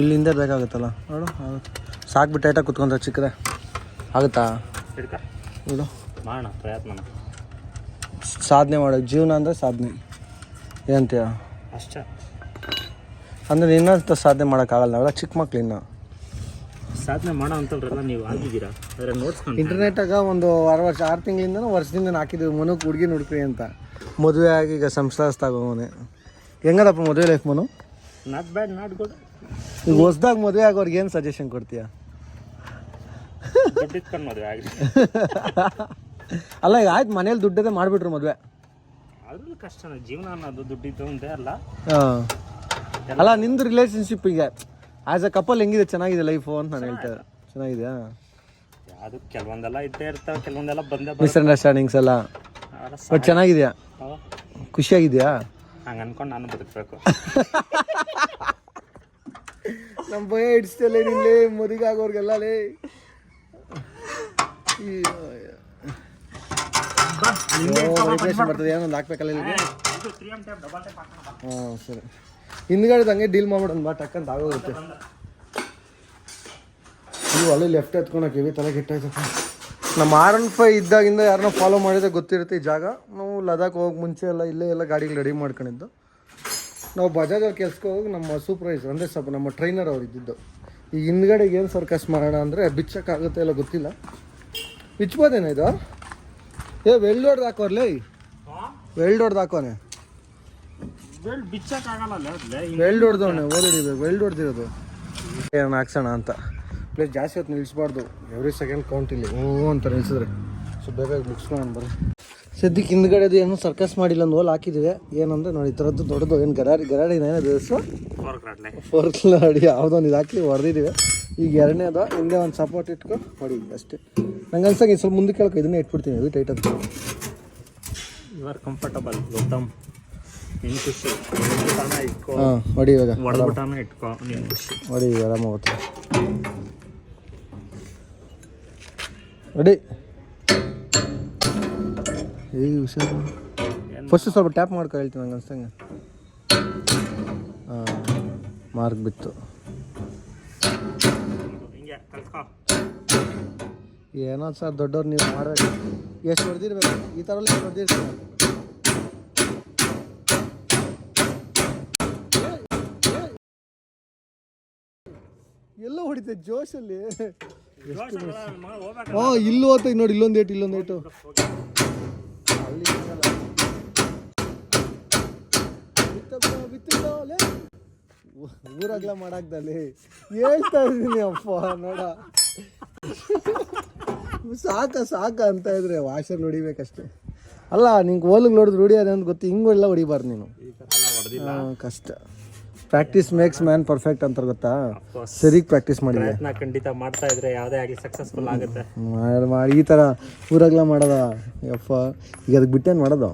ಇಲ್ಲಿಂದ ಬೇಕಾಗುತ್ತಲ್ಲ ನೋಡು. ಆಗುತ್ತೆ. ಸಾಕ್ಬಿಟ್ಟು ಟೈಟಾಗಿ ಕುತ್ಕೊಂತ ಚಿಕ್ಕದೆ ಆಗುತ್ತಾ? ನೋಡು ಮಾಡೋಣ ಪ್ರಯತ್ನ. ಸಾಧನೆ ಮಾಡೋದು ಜೀವನ ಅಂದರೆ ಸಾಧನೆ ಏನಂತೀಯ? ಅಷ್ಟೇ. ಅಂದರೆ ಇನ್ನಂತ ಸಾಧನೆ ಮಾಡೋಕ್ಕಾಗಲ್ಲ, ನಾವೆಲ್ಲ ಚಿಕ್ಕ ಮಕ್ಳು ಇನ್ನು. ಸಾಧನೆ ಮಾಡೋ ಅಂತಲ್ರಲ್ಲ ನೀವು ಆಗಿದ್ದೀರಾ, ಆದರೆ ನೋಡ್ಸ್ಕೊಂಡು. ಇಂಟರ್ನೆಟಾಗ ಒಂದು 6 ತಿಂಗಳಿಂದ ವರ್ಷದಿಂದ ಹಾಕಿದ್ವಿ ಮನುಗೆ ಹುಡುಗಿ ಹುಡುಕ್ರಿ ಅಂತ. ಮದುವೆ ಆಗಿ ಈಗ ಸಂಸಾರಸ್ತಾಗೋನೆ. ಹೆಂಗದಪ್ಪ ಮದುವೆ life Manu? Not bad, not good. ಈಗ ಹೊಸ್ದಾಗಿ ಮದುವೆ ಆಗೋರ್ಗೆ ಏನು ಸಜೆಷನ್ ಕೊಡ್ತೀಯ? ದುಡ್ಡಿಟ್ಕೊಂಡು ಮದುವೆ ಆಗಿ. ಅಲ್ಲ ಈಗ ಆಯ್ತು, ಮನೇಲಿ ದುಡ್ಡದೇ ಮಾಡಿಬಿಟ್ರು ಮದುವೆ. ಅದ್ರಲ್ಲಿ ಕಷ್ಟನ ಜೀವನ ಅನ್ನೋದು, ದುಡ್ಡಿದ್ದು ಒಂದೇ ಅಲ್ಲ. ಹಾಂ, ಅಲ್ಲ ನಿಂದು ರಿಲೇಷನ್ಶಿಪ್ ಈಗ ಆ್ಯಸ್ ಅ ಕಪಲ್ ಹೆಂಗಿದೆ? ಚೆನ್ನಾಗಿದೆ ಲೈಫು ಅಂತ ನಾನು ಹೇಳ್ತಾರೆ. ಚೆನ್ನಾಗಿದೆಯಾ? ಅದು ಕೆಲವೊಂದೆಲ್ಲ ಇದ್ದೇ ಇರ್ತಾವೆ, ಕೆಲವೊಂದೆಲ್ಲ ಬಂದೇ ಮಿಸ್ಅಂಡರ್ಸ್ಟ್ಯಾಂಡಿಂಗ್ಸ್ ಎಲ್ಲ. ಬಟ್ ಚೆನ್ನಾಗಿದೆಯಾ? ಖುಷಿಯಾಗಿದೆಯಾ? ಹಂಗೆ ಅನ್ಕೊಂಡು ನಾನು ಬದುಕಬೇಕು. ನಮ್ಮ ಭಯ ಇಡಿಸ್ತಲೇ ನಿಲ್ಲೇ ಮದುವೆ ಆಗೋರ್ಗೆಲ್ಲ ಲೇ. ಬರ್ತದೆ ಏನೊಂದು ಹಾಕ್ಬೇಕಲ್ಲ ಇಲ್ಲಿಗೆ. ಹಾಂ ಸರಿ, ಹಿಂದ್ಗಡೆ ಹಂಗೆ ಡೀಲ್ ಮಾಡ್ಬಿಡೋಣ ಬಾ, ಟಕ್ಕಂತ ಆಗೋಗುತ್ತೆ. ನೀವು ಅಲ್ಲಿ ಲೆಫ್ಟ್ ಎತ್ಕೊಳಕ್ಕೆ ಇವಿ ತಲೆ ಕೆಟ್ಟಾಯ್ತಪ್ಪ. ನಮ್ಮ R15 ಇದ್ದಾಗಿಂದ ಯಾರನ್ನ ಫಾಲೋ ಮಾಡಿದ್ರೆ ಗೊತ್ತಿರುತ್ತೆ ಈ ಜಾಗ. ನಾವು ಲದಾಖ್ ಹೋಗಿ ಮುಂಚೆ ಎಲ್ಲ ಇಲ್ಲೇ ಎಲ್ಲ ಗಾಡಿಗಳು ರೆಡಿ ಮಾಡ್ಕೊಂಡಿದ್ದು. ನಾವು ಬಜಾಜಲ್ಲಿ ಕೆಲ್ಸಕ್ಕೆ ಹೋಗಿ ನಮ್ಮ ಸೂಪರ್ವೈಸರ್ ಅಂದರೆ ಸ್ವಲ್ಪ ನಮ್ಮ ಟ್ರೈನರ್ ಅವ್ರು ಇದ್ದಿದ್ದು. ಈಗ ಹಿಂದ್ಗಡೆಗೆ ಏನು ಸರ್ಕಸ್ ಮಾಡೋಣ ಅಂದರೆ ಬಿಚ್ಚಕ್ಕಾಗುತ್ತೆ ಇಲ್ಲ ಗೊತ್ತಿಲ್ಲ. ಬಿಚ್ಬೋದೇನೋ ಇದು? ವೆಲ್ಡ್ ಹೊಡ್ದು ಹಾಕೋರ್ಲೇ, ವೆಲ್ಡ್ ಹೊಡ್ದು ಹಾಕೋನೆ. Weld ಹೊಡ್ದವನೆ ಓದಿಡಿಬೇಕು, weld ಹೊಡ್ದಿರೋದು. ಏನು ಹಾಕ್ಸೋಣ ಅಂತ. ಪ್ಲೇಸ್ ಜಾಸ್ತಿ ಹೊತ್ತು ನಿಲ್ಲಿಸ್ಬಾರ್ದು, ಎವ್ರಿ ಸೆಕೆಂಡ್ ಕೌಂಟ್ ಇಲ್ಲಿ ಅಂತ ನಿಲ್ಸಿದ್ರೆ. ಸೊ ಬೇಗ ಮುಗಿಸ್ಕೊಂಡು ಬರ್ರಿ. ಸದ್ಯಕ್ಕೆ ಹಿಂದ್ಗಡೆದು ಏನು ಸರ್ಕಸ್ ಮಾಡಿಲ್ಲ, ಒಂದು ಹೋಲ್ ಹಾಕಿದ್ದೀವಿ. ಏನಂದರೆ ನೋಡಿ ಈ ಥರದ್ದು ದೊಡ್ಡದು ಏನು ಗರಾಡಿ ಏನಾದ್ರು ಹೆಸರು ಫೋರ್ಕ್ಲ ಅಡಿ ಯಾವುದೊಂದು ಇದು ಹಾಕಿ ಹೊಡೆದಿದ್ದೀವಿ. ಈಗ ಎರಡನೇದು ಹಿಂದೆ ಒಂದು ಸಪೋರ್ಟ್ ಇಟ್ಕೊ ಹೊಡಿ ಅಷ್ಟೇ. ನಂಗೆ ಅನ್ಸಂಗೆ ಸ್ವಲ್ಪ ಮುಂದೆ ಕೇಳ್ಕೊ, ಇದನ್ನೇ ಇಟ್ಬಿಡ್ತೀನಿ ಅದು ಟೈಟ್ ಅಂತ. ಯು ಆರ್ ಕಂಫರ್ಟಬಲ್ ಗೌತಮ್, ನಿನ್ನ ಖುಷಿ. ಹಾಂ ಹೊಡಿ ಇವಾಗ, ಇಟ್ಕೊ ನಿನ್ನ ಖುಷಿ. ಹೊಡಿ ಆರಾಮ ಹೋಗುತ್ತೆ. ಹೊಡಿ. ಹುಷಾರು. ಫಸ್ಟ್ ಸ್ವಲ್ಪ ಟ್ಯಾಪ್ ಮಾಡ್ಕೊ ಹೇಳ್ತೀನಿ ನಂಗೆ ಅನ್ಸ್ತಂಗೆ. ಹಾಂ ಮಾರ್ಕ್ ಬಿತ್ತು. ಏನೋ ಸರ್ ದೊಡ್ಡವ್ರು ನೀವು ಮಾಡಬೇಕು. ಎಷ್ಟು ಹೊಡೆದಿರ್ಬೇಕು ಈ ಥರ ಎಲ್ಲ ಹೊಡೆದಿರ್ತೀವಿ. ಎಲ್ಲ ಹೊಡಿತೆ ಜೋಶಲ್ಲಿ. ಹಾಂ ಇಲ್ಲೂ ಹೋಗ್ತದೆ ನೋಡಿ, ಇಲ್ಲೊಂದು ಏಟು ಇಲ್ಲೊಂದು ಏಟು. ಊರಾಗ್ಲ ಮಾಡಾಕ್ದಲ್ಲಿ ಹೇಳ್ತಾ ಇದ್ದೀನಿ ಅಪ್ಪ ನೋಡ. ಸಾಕ ಅಂತ ಇದ್ರೆ ವಾಷರ್ ಹೊಡಿಬೇಕಷ್ಟೆ. ಅಲ್ಲ ನಿಂಗೆ ಓಲಿಗೆ ಹೊಡೆದು ರೂಢಿ ಅದೇ ಅಂತ ಗೊತ್ತು, ಹಿಂಗೆಲ್ಲ ಹೊಡಿಬಾರ್ದು ನೀನು. ಕಷ್ಟ. ಪ್ರಾಕ್ಟೀಸ್ ಮೇಕ್ಸ್ ಮ್ಯಾನ್ ಪರ್ಫೆಕ್ಟ್ ಅಂತಾರೆ ಗೊತ್ತಾ? ಸರಿಗೆ ಪ್ರಾಕ್ಟೀಸ್ ಮಾಡಿದೆ. ಖಂಡಿತ ಮಾಡ್ತಾ ಇದ್ರೆ ಯಾವುದೇ ಆಗಲಿ ಸಕ್ಸಸ್ಫುಲ್ ಆಗುತ್ತೆ. ಮಾಡಿ ಈ ಥರ ಊರಾಗ್ಲ ಮಾಡೋದ ಯಪ್ಪ. ಈಗ ಅದಕ್ಕೆ ಬಿಟ್ಟೇನು ಮಾಡೋದು?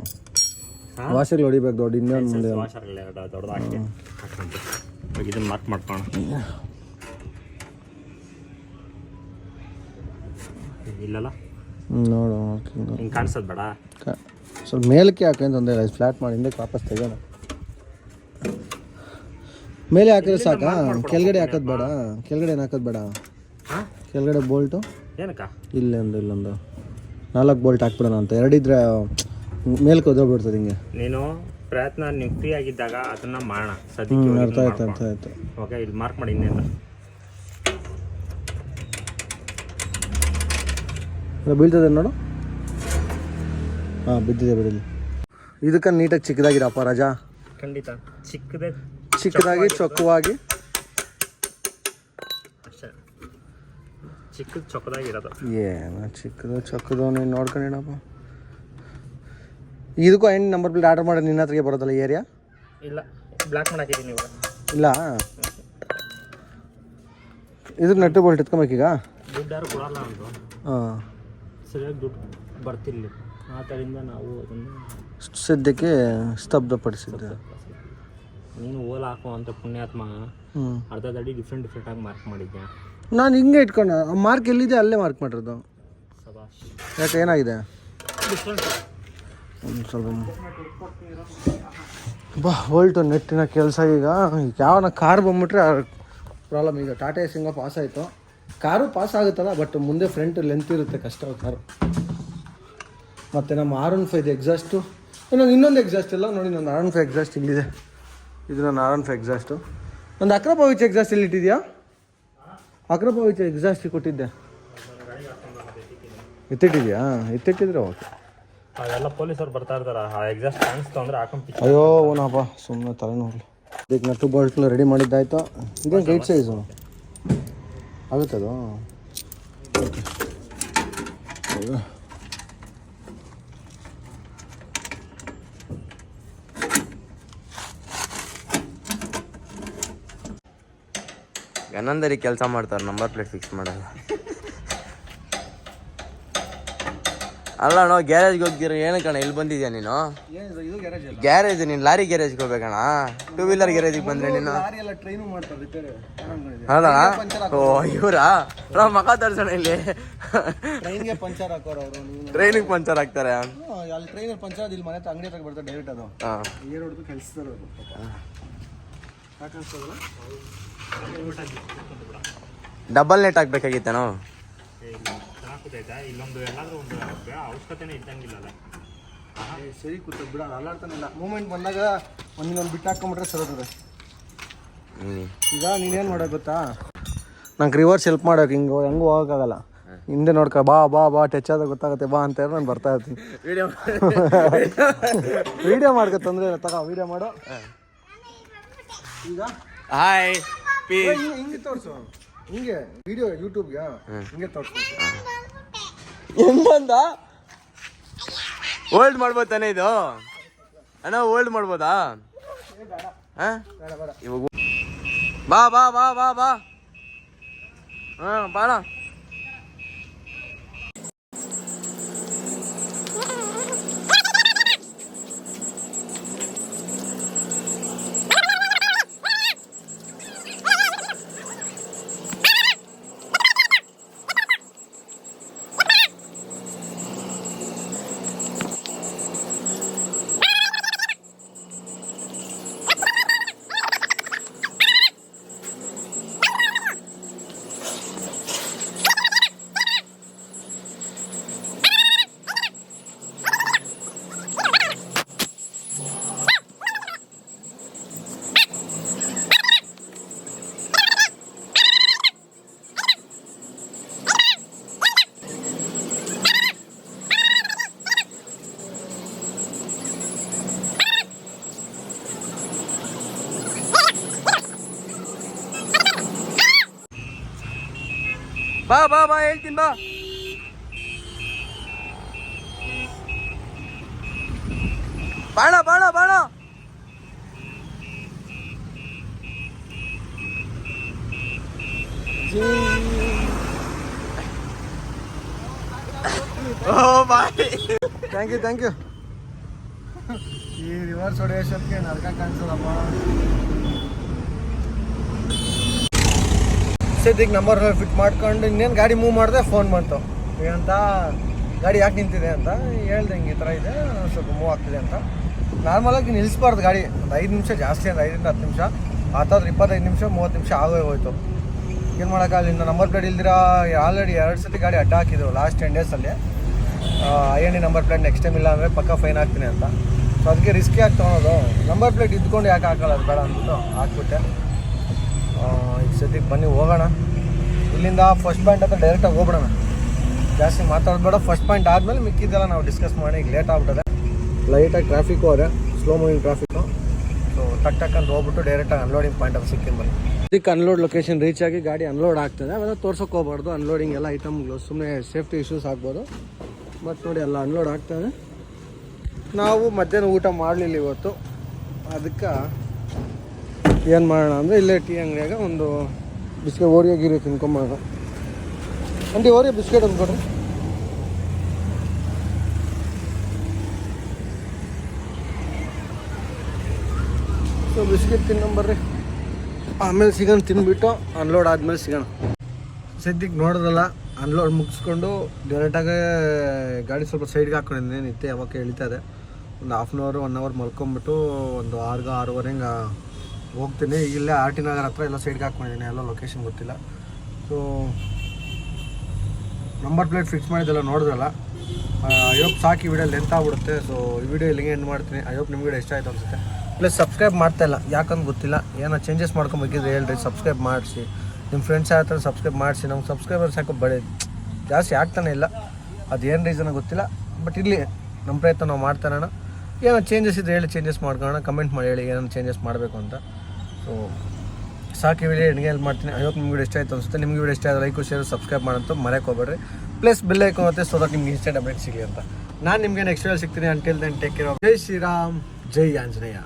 ವಾಷರ್ಲಿ ಹೊಡಿಬೇಕು ದೊಡ್ಡ, ಇನ್ನೊಂದು ಮುಂದೆ ದೊಡ್ಡದಾಗಿ ಇದನ್ನು ಮಾರ್ಕ್ ಮಾಡ್ಕೊಂಡು ಇಲ್ಲಲ್ಲ ನೋಡು. ಹಿಂಗೆ ಕಾಣಿಸೋದು ಬೇಡ, ಸ್ವಲ್ಪ ಮೇಲಕ್ಕೆ ಹಾಕಿ ತೊಂದರೆ. ಫ್ಲಾಟ್ ಮಾಡಿ ಹಿಂದಕ್ಕೆ ವಾಪಸ್ ತೆಗೋಣ. ಮೇಲೆ ಹಾಕಿದ್ರೆ ಸಾಕಾ? ಕೆಳಗಡೆ ಹಾಕೋದು ಬೇಡ. ಕೆಳಗಡೆ ಏನು ಹಾಕೋದು ಬೇಡ. ಕೆಳಗಡೆ ಬೋಲ್ಟು ಏನಕ್ಕ ಇಲ್ಲೊಂದು 4 ಬೋಲ್ಟ್ ಹಾಕ್ಬಿಡೋಣ ಅಂತ. ಎರಡಿದ್ರೆ ಮೇಲ್ಕೆ ಒದೋಗ್ಬಿಡ್ತದೆ ಹಿಂಗೆ. ನೀನು ಪ್ರಯತ್ನ ನೀವು ಫ್ರೀ ಆಗಿದ್ದಾಗ ಅದನ್ನ ಮಾಡೋಣ. ಸದ್ಯಕ್ಕೆ ಅರ್ಥ ಆಯ್ತು. ಓಕೆ, ಇಲ್ಲಿ ಮಾರ್ಕ್ ಮಾಡಿ ಇನ್ನೇನು ಬೀಳ್ತದೆ ನೋಡು. ಹಾಂ ಬಿದ್ದಿದೆ ಬಿಡಲಿ. ಇದಕ್ಕೆ ನೀಟಾಗಿ ಚಿಕ್ಕದಾಗಿರಪ್ಪ ರಾಜಾ. ಖಂಡಿತ ಚಿಕ್ಕದಾಗಿ ಚೊಕ್ಕವಾಗಿ ಅಷ್ಟೇ. ಚಿಕ್ಕದು ಚೊಕ್ಕದಾಗಿರೋದು ಏನು ಚಿಕ್ಕದು ನೀನು ನೋಡ್ಕೊಂಡೇನಪ್ಪ. ಇದಕ್ಕೂ ಎಂಡ್ ನಂಬರ್ ಪ್ಲೇಟ್ ಆರ್ಡರ್ ಮಾಡಿ ನಿನ್ನ ಹತ್ರಗೆ ಬರೋದಲ್ಲ ಏರಿಯಾ? ಇಲ್ಲ, ಬ್ಲಾಕ್ ಮಾಡಾಕಿದ್ದೀನಿ ಇವಾಗ. ಇಲ್ಲ ಇದ್ರ ನಟ್ಟು ಬೋಲ್ಟ್ ಎತ್ಕೊಬೇಕೀಗ. ದುಡ್ಡು ಯಾರು ಕೊಡಲ್ಲ ಅಂತ. ಹಾಂ ಸರಿಯಾಗಿ ದುಡ್ಡು ಬರ್ತಿಲ್ಲ, ಆ ಥರದಿಂದ ನಾವು ಅದನ್ನು ಸದ್ಯಕ್ಕೆ ಸ್ತಬ್ಧಪಡಿಸಿದ್ದೆ. ನೀನು ಓಲ್ ಹಾಕೋ ಅಂತ ಪುಣ್ಯಾತ್ಮ ಹ್ಞೂ ಅರ್ಧ ಅಡಿ ಡಿಫ್ರೆಂಟ್ ಆಗಿ ಮಾರ್ಕ್ ಮಾಡಿದ್ಯಾ. ನಾನು ಹಿಂಗೆ ಇಟ್ಕೊಂಡು ಮಾರ್ಕ್ ಎಲ್ಲಿದೆ ಅಲ್ಲೇ ಮಾರ್ಕ್ ಮಾಡಿರೋದು. ಸಬಾಷ್. ಯಾಕೆ ಏನಾಗಿದೆ ಡಿಫ್ರೆಂಟ್. ಒಂದು ಸ್ವಲ್ಪ ಬಾ ಹೋಲ್ಟು ನೆಟ್ಟಿನ ಕೆಲಸ. ಈಗ ಯಾವನ ಕಾರ್ ಬಂದ್ಬಿಟ್ರೆ ಪ್ರಾಬ್ಲಮ್. ಈಗ ಟಾಟಾ ಏಸಿಂಗ ಪಾಸ್ ಆಯಿತು, ಕಾರು ಪಾಸ್ ಆಗುತ್ತಲ್ಲ, ಬಟ್ ಮುಂದೆ ಫ್ರಂಟ್ ಲೆಂತ್ ಇರುತ್ತೆ, ಕಷ್ಟ ಕಾರು. ಮತ್ತು ನಮ್ಮ R15 ಎಕ್ಸಾಸ್ಟು, ಇನ್ನೊಂದು ಎಕ್ಸಾಸ್ಟ್ ಇಲ್ಲ ನೋಡಿ. ನನ್ನ R15 ಎಕ್ಸಾಸ್ಟ್ ಇಲ್ಲಿದೆ, ಇದು ನನ್ನ R15 ಎಕ್ಸಾಸ್ಟು. ಒಂದು ಅಕ್ರಪವಿಚ್ ಎಕ್ಸಾಸ್ಟ್ ಇಲ್ಲಿ ಇಟ್ಟಿದೆಯಾ? ಅಕ್ರಪವಿಚ್ ಎಕ್ಸಾಸ್ಟ್ ಕೊಟ್ಟಿದ್ದೆ, ಎತ್ತಿಟ್ಟಿದ್ಯಾ? ಎತ್ತಿಟ್ಟಿದ್ರೆ ಓಕೆ. ಅವೆಲ್ಲ ಪೊಲೀಸರು ಬರ್ತಾ ಇರ್ತಾರ, ಆ ಎಕ್ಸಾಸ್ಟ್ ಕಾಣಿಸ್ತು ಅಂದರೆ ಹಾಕೊಂಡು. ಅಯ್ಯೋ ಓನಪ್ಪ ಸುಮ್ಮನೆ ತಲೆನೋವು. ಇದಕ್ಕೆ ನಟ್ಟು ಬೋಲ್ಟ್ನ ರೆಡಿ ಮಾಡಿದ್ದಾಯ್ತು. ಇದೇನು ಗೈಡ್ ಸೈಜು ಆಗುತ್ತದು? ಓಕೆ ಹೌದಾ? ಗನಂದರಿ ಕೆಲಸ ಮಾಡ್ತಾರೆ, ನಂಬರ್ ಪ್ಲೇಟ್ ಫಿಕ್ಸ್ ಮಾಡಲ್ಲ. ಅಲ್ಲ ಅಣ್ಣ, ಗ್ಯಾರೇಜ್ಗೆ ಹೋಗಿರೋ ಏನಕ್ಕಣ್ಣ ಇಲ್ಲಿ ಬಂದಿದ್ಯಾ ನೀನು? ಇದು ಗ್ಯಾರೇಜ್ ಅಲ್ಲ, ಗ್ಯಾರೇಜ್ ನೀನು ಲಾರಿ ಗ್ಯಾರೇಜ್ಗೆ ಹೋಗ್ಬೇಕಣ್ಣ. 2 ವೀಲರ್ ಗ್ಯಾರೇಜಿಗೆ ಬಂದ್ರೆ ನೀನು? ಲಾರಿ ಎಲ್ಲ ಟ್ರೈನು ಮಾಡ್ತಾರೆ ರಿಪೇರಿ. ಹೌದಾ? ಓ ಇವರಾ? ನಾವು ಮಗ ತರ್ಸೋಣ ಇಲ್ಲಿ. ಟ್ರೈನ್ಗೆ ಪಂಚರ್ ಹಾಕೋರು ಅವರು. ಟ್ರೈನಿಗೆ ಪಂಚರ್ ಹಾಕ್ತಾರೆ. ಅಲ್ಲಿ ಟ್ರೈನಲ್ಲಿ ಪಂಚರ್ ಅದು ಇಲ್ಲಿ ಮನೆ ಅಂಗಡಿ ಹತ್ರ ಬರ್ತಾರೆ ಡೈರೆಕ್ಟ್. ಅದು ಹಾಂ, ಏರ್ ಹೊಡೆದು ಕಳಿಸ್ತಾರೆ ಅವರು. ಯಾಕನ್ಸ್ತದಲ್ಲ, ಡಬಲ್ ನೆಟ್ ಹಾಕ್ಬೇಕಾಗಿತ್ತೇನೋ? ಇಲ್ಲೊಂದು ಎಲ್ಲಾದ್ರೂ ಒಂದು ಅವಶ್ಯಕತೆನೇ ಇದ್ದಂಗಿಲ್ಲಲ್ಲ. ಸರಿ ಕೂತ ಬಿಡ, ಅಲ್ಲಾಡ್ತಾನಿಲ್ಲ. ಮೂಮೆಂಟ್ ಬಂದಾಗ ಒಂದಿನೊಂದು ಬಿಟ್ಟು ಹಾಕೊಂಬಿಟ್ರೆ ಸರೋತದೆ. ಈಗ ನೀನೇನು ಮಾಡೋದು ಗೊತ್ತಾ, ನಂಗೆ ರಿವರ್ಸ್ ಹೆಲ್ಪ್ ಮಾಡೋಕೆ ಹಿಂಗೆ ಹೆಂಗೂ ಹೋಗೋಕ್ಕಾಗಲ್ಲ. ಹಿಂದೆ ನೋಡ್ಕ ಬಾ ಬಾ ಬಾ ಟಚ್ ಆದಾಗ ಗೊತ್ತಾಗುತ್ತೆ ಬಾ ಅಂತ ಹೇಳಿ ನಾನು ಬರ್ತಾ ಇರ್ತೀನಿ. ವೀಡಿಯೋ ಮಾಡ್ಕೊ, ತೊಂದರೆ ಇಲ್ಲ, ತಗೋ ವೀಡಿಯೋ ಮಾಡು. ಈಗ ಹಾಯ್ ಹಿಂಗೆ ತೋರಿಸು, ಹಿಂಗೆ ವಿಡಿಯೋ ಯೂಟ್ಯೂಬ್ಗೆ ಹಿಂಗೆ ತೋರಿಸು. ಹೆಂಗಂದ ಹೋಲ್ಡ್ ಮಾಡ್ಬೋದು ತಾನೇ ಇದು ಅಣ್ಣ? ಹೋಲ್ಡ್ ಮಾಡ್ಬೋದಾ? ಇವಾಗ ಬಾ ಬಾ ಬಾ ಬಾ ಬಾ. ಹಾಂ ಬಾಣ. ಬಾ ಬಾ ಬಾ ಹೇಳ್ತೀನಿ ಬಾ. ಬಾಣ ಬಾಣ ಬಾಣ. ಓ ಬಾಯ್, ಥ್ಯಾಂಕ್ ಯು. ಈ ರಿವರ್ಸ್ ಹೊಡೆಯೋಷ್ಟಕ್ಕೆ ನರ್ಕ ಕಾಣಿಸೋದಪ್ಪ. ಸದ್ಯಕ್ಕೆ ನಂಬರ್ ಫಿಟ್ ಮಾಡ್ಕೊಂಡು ಇನ್ನೇನು ಗಾಡಿ ಮೂವ್ ಮಾಡಿದೆ, ಫೋನ್ ಬಂತು. ಏನಂತ, ಗಾಡಿ ಯಾಕೆ ನಿಂತಿದೆ ಅಂತ ಹೇಳ್ದೆ. ಹಿಂಗೆ ಈ ಥರ ಇದೆ, ಸ್ವಲ್ಪ ಮೂವ್ ಆಗ್ತಿದೆ ಅಂತ. ನಾರ್ಮಲಾಗಿ ನಿಲ್ಲಿಸ್ಬಾರ್ದು ಗಾಡಿ. ಒಂದು 5 ನಿಮಿಷ, ಜಾಸ್ತಿ ಅಂದರೆ 5 ರಿಂದ 10 ನಿಮಿಷ. ಆತಾದ್ರೆ 25 ನಿಮಿಷ 30 ನಿಮಿಷ ಆಗೇ ಹೋಯ್ತು. ಏನು ಮಾಡೋಕ್ಕಾಗಲ್ಲ. ಇನ್ನು ನಂಬರ್ ಪ್ಲೇಟ್ ಇಲ್ದಿರ ಆಲ್ರೆಡಿ 2 ಸತಿ ಗಾಡಿ ಅಡ್ಡ ಹಾಕಿದ್ರು ಲಾಸ್ಟ್ 10 ಡೇಸಲ್ಲಿ. IND number plate next time ಇಲ್ಲ ಅಂದರೆ ಪಕ್ಕ ಫೈನ್ ಹಾಕ್ತೀನಿ ಅಂತ. ಸೊ ಅದಕ್ಕೆ ರಿಸ್ಕಿ ಆಗಿ ತೊಗೊಳೋದು. ನಂಬರ್ ಪ್ಲೇಟ್ ಇದ್ಕೊಂಡು ಯಾಕೆ ಹಾಕೋಲ್ಲ, ಅದು ಬೇಡ ಅಂದ್ಬಿಟ್ಟು ಹಾಕ್ಬಿಟ್ಟೆ. ಈಗ ಸದ್ಯಕ್ಕೆ ಬನ್ನಿ ಹೋಗೋಣ. ಇಲ್ಲಿಂದ ಫಸ್ಟ್ ಪಾಯಿಂಟ್ ಹತ್ರ ಡೈರೆಕ್ಟಾಗಿ ಹೋಗ್ಬಿಡೋಣ. ಜಾಸ್ತಿ ಮಾತಾಡೋದು ಬೇಡ. ಫಸ್ಟ್ ಪಾಯಿಂಟ್ ಆದಮೇಲೆ ಮಿಕ್ಕಿದ್ದೆಲ್ಲ ನಾವು ಡಿಸ್ಕಸ್ ಮಾಡಿ. ಈಗ ಲೇಟ್ ಆಗ್ಬಿಟ್ಟದೆ, ಲೈಟಾಗಿ ಟ್ರಾಫಿಕ್ಕು ಅದೇ, ಸ್ಲೋ ಮೂವಿಂಗ್ ಟ್ರಾಫಿಕ್ಕು. ಸೊ ಟಕ್ ಅಂತ ಹೋಗ್ಬಿಟ್ಟು ಡೈರೆಕ್ಟಾಗಿ ಅನ್ಲೋಡಿಂಗ್ ಪಾಯಿಂಟ್ ಅಲ್ಲಿ ಸಿಕ್ಕಿನ ಬನ್ನಿ. ಇದಕ್ಕೆ ಅನ್ಲೋಡ್ ಲೊಕೇಶನ್ ರೀಚ್ ಆಗಿ ಗಾಡಿ ಅನ್ಲೋಡ್ ಆಗ್ತದೆ. ಅವೆಲ್ಲ ತೋರ್ಸೋಕೆ ಹೋಗ್ಬಾರ್ದು. ಅನ್ಲೋಡಿಂಗ್ ಎಲ್ಲ ಐಟಮ್ಗಳು ಸುಮ್ಮನೆ ಸೇಫ್ಟಿ ಇಶ್ಯೂಸ್ ಆಗ್ಬೋದು. ಬಟ್ ನೋಡಿ ಎಲ್ಲ ಅನ್ಲೋಡ್ ಆಗ್ತದೆ. ನಾವು ಮಧ್ಯಾಹ್ನ ಊಟ ಮಾಡಲಿಲ್ಲ ಇವತ್ತು. ಅದಕ್ಕೆ ಏನು ಮಾಡೋಣ ಅಂದರೆ ಇಲ್ಲೇ ಟೀ ಅಂಗಡಿಯಾಗ ಒಂದು ಬಿಸ್ಕೆಟ್ ಓರಿಯೋ ಗೀರಿ ತಿನ್ಕೊಂಬೋಣ. ಅಂಟಿ ಓರಿಯೋ ಬಿಸ್ಕೆಟ್ ಅಂದ್ಕೊಡ್ರಿ. ಸೊ ಬಿಸ್ಕಿಟ್ ತಿನ್ನಂಬರ್ರಿ, ಆಮೇಲೆ ಸಿಗೋಣ. ತಿನ್ಬಿಟ್ಟು ಅನ್ಲೋಡ್ ಆದಮೇಲೆ ಸಿಗೋಣ. ಸದ್ಯಕ್ಕೆ ನೋಡೋದಲ್ಲ, ಅನ್ಲೋಡ್ ಮುಗಿಸ್ಕೊಂಡು ಡೈರೆಕ್ಟಾಗಿ ಗಾಡಿ ಸ್ವಲ್ಪ ಸೈಡ್ಗೆ ಹಾಕೊಂಡಿದ್ದೀನಿ. ನಿತ್ಯ ಯಾವಾಗ ಇಳಿತಾ ಇದೆ. ಒಂದು 1/2 hour 1 hour ಮಲ್ಕೊಂಬಿಟ್ಟು ಒಂದು 6-6:30 ಹಿಂಗೆ ಹೋಗ್ತೀನಿ. ಇಲ್ಲೇ ಆರ್ ಟಿ ನಗರ್ ಹತ್ರ ಎಲ್ಲ ಸೈಡ್ಗೆ ಹಾಕ್ಕೊಂಡಿದ್ದೀನಿ, ಎಲ್ಲ ಲೊಕೇಶನ್ ಗೊತ್ತಿಲ್ಲ. ಸೊ ನಂಬರ್ ಪ್ಲೇಟ್ ಫಿಕ್ಸ್ ಮಾಡಿದ್ದೆಲ್ಲ ನೋಡಿದ್ರಲ್ಲ. ಐ ಹೋಪ್ ಸಾಕು, ಈ ವಿಡಿಯೋ ಲೆಂತ್ ಆಗ್ಬಿಡುತ್ತೆ. ಸೊ ಈ ವಿಡಿಯೋ ಇಲ್ಲಿಗೆ ಎಂಡ್ ಮಾಡ್ತೀನಿ. ಐ ಹೋಪ್ ನಿಮ್ಗೆ ಇಷ್ಟ ಆಯಿತು ಅನಿಸುತ್ತೆ. ಪ್ಲಸ್ ಸಬ್ಸ್ಕ್ರೈಬ್ ಮಾಡ್ತಾಯಿಲ್ಲ, ಯಾಕಂತ ಗೊತ್ತಿಲ್ಲ. ಏನೋ ಚೇಂಜಸ್ ಮಾಡ್ಕೊಬೇಕಿದ್ರೆ ಹೇಳ್ರಿ, ಸಬ್ಸ್ಕ್ರೈಬ್ ಮಾಡಿಸಿ. ನಿಮ್ಮ ಫ್ರೆಂಡ್ಸ್ ಯಾವ ಥರ ಸಬ್ಸ್ಕ್ರೈಬ್ ಮಾಡಿಸಿ. ನಮ್ಗೆ ಸಬ್ಸ್ಕ್ರೈಬರ್ಸ್ ಯಾಕೋ ಜಾಸ್ತಿ ಆಗ್ತಾನೆ ಇಲ್ಲ. ಅದೇನು ರೀಸನ್ ಗೊತ್ತಿಲ್ಲ, ಬಟ್ ಇಲ್ಲಿ ನಮ್ಮ ಪ್ರಯತ್ನ ನಾವು ಮಾಡ್ತಾರೋಣ. ಏನೋ ಚೇಂಜಸ್ ಇದ್ರೆ ಹೇಳಿ, ಚೇಂಜಸ್ ಮಾಡ್ಕೊಳ್ಳೋಣ. ಕಮೆಂಟ್ ಮಾಡಿ ಹೇಳಿ ಏನೋ ಚೇಂಜಸ್ ಮಾಡಬೇಕು ಅಂತ. ಸೊ ಸಾಕು, ವಿಡಿಯೋ ಹೆಂಗೆ ಹೆಲ್ಪ್ ಮಾಡ್ತೀನಿ. ಐ ಹೋಪ್ ನಿಮ್ಗೆ ವಿಡಿಯೋ ಇಷ್ಟ ಆಯಿತು ಅನಿಸುತ್ತೆ. ನಿಮ್ಗೆ ವಿಡಿಯೋ ಇಷ್ಟ ಆದ್ರೆ ಲೈಕ್ ಶೇರ್ ಸಬ್ಸ್ಕ್ರೈಬ್ ಮಾಡೋಂತ ಮರೆಯೋಕೆ ಹೋಗ್ಬೇಡ್ರಿ. ಪ್ಲಸ್ ಬೆಲ್ ಐಕಾನ್ ಮತ್ತೆ ಸೊ ದಟ್ ನಿಮ್ಗೆ ಇನ್ಸ್ಟೆಂಟ್ ಅಪ್ಡೇಟ್ ಸಿಗಲಿ ಅಂತ. ನಾನು ನಿಮಗೆ ನೆಕ್ಸ್ಟ್ ವಿಡಿಯೋ ಸಿಗ್ತೀನಿ. Until then take care of. ಜೈ ಶ್ರೀರಾಮ್, ಜೈ ಆಂಜನೇಯ.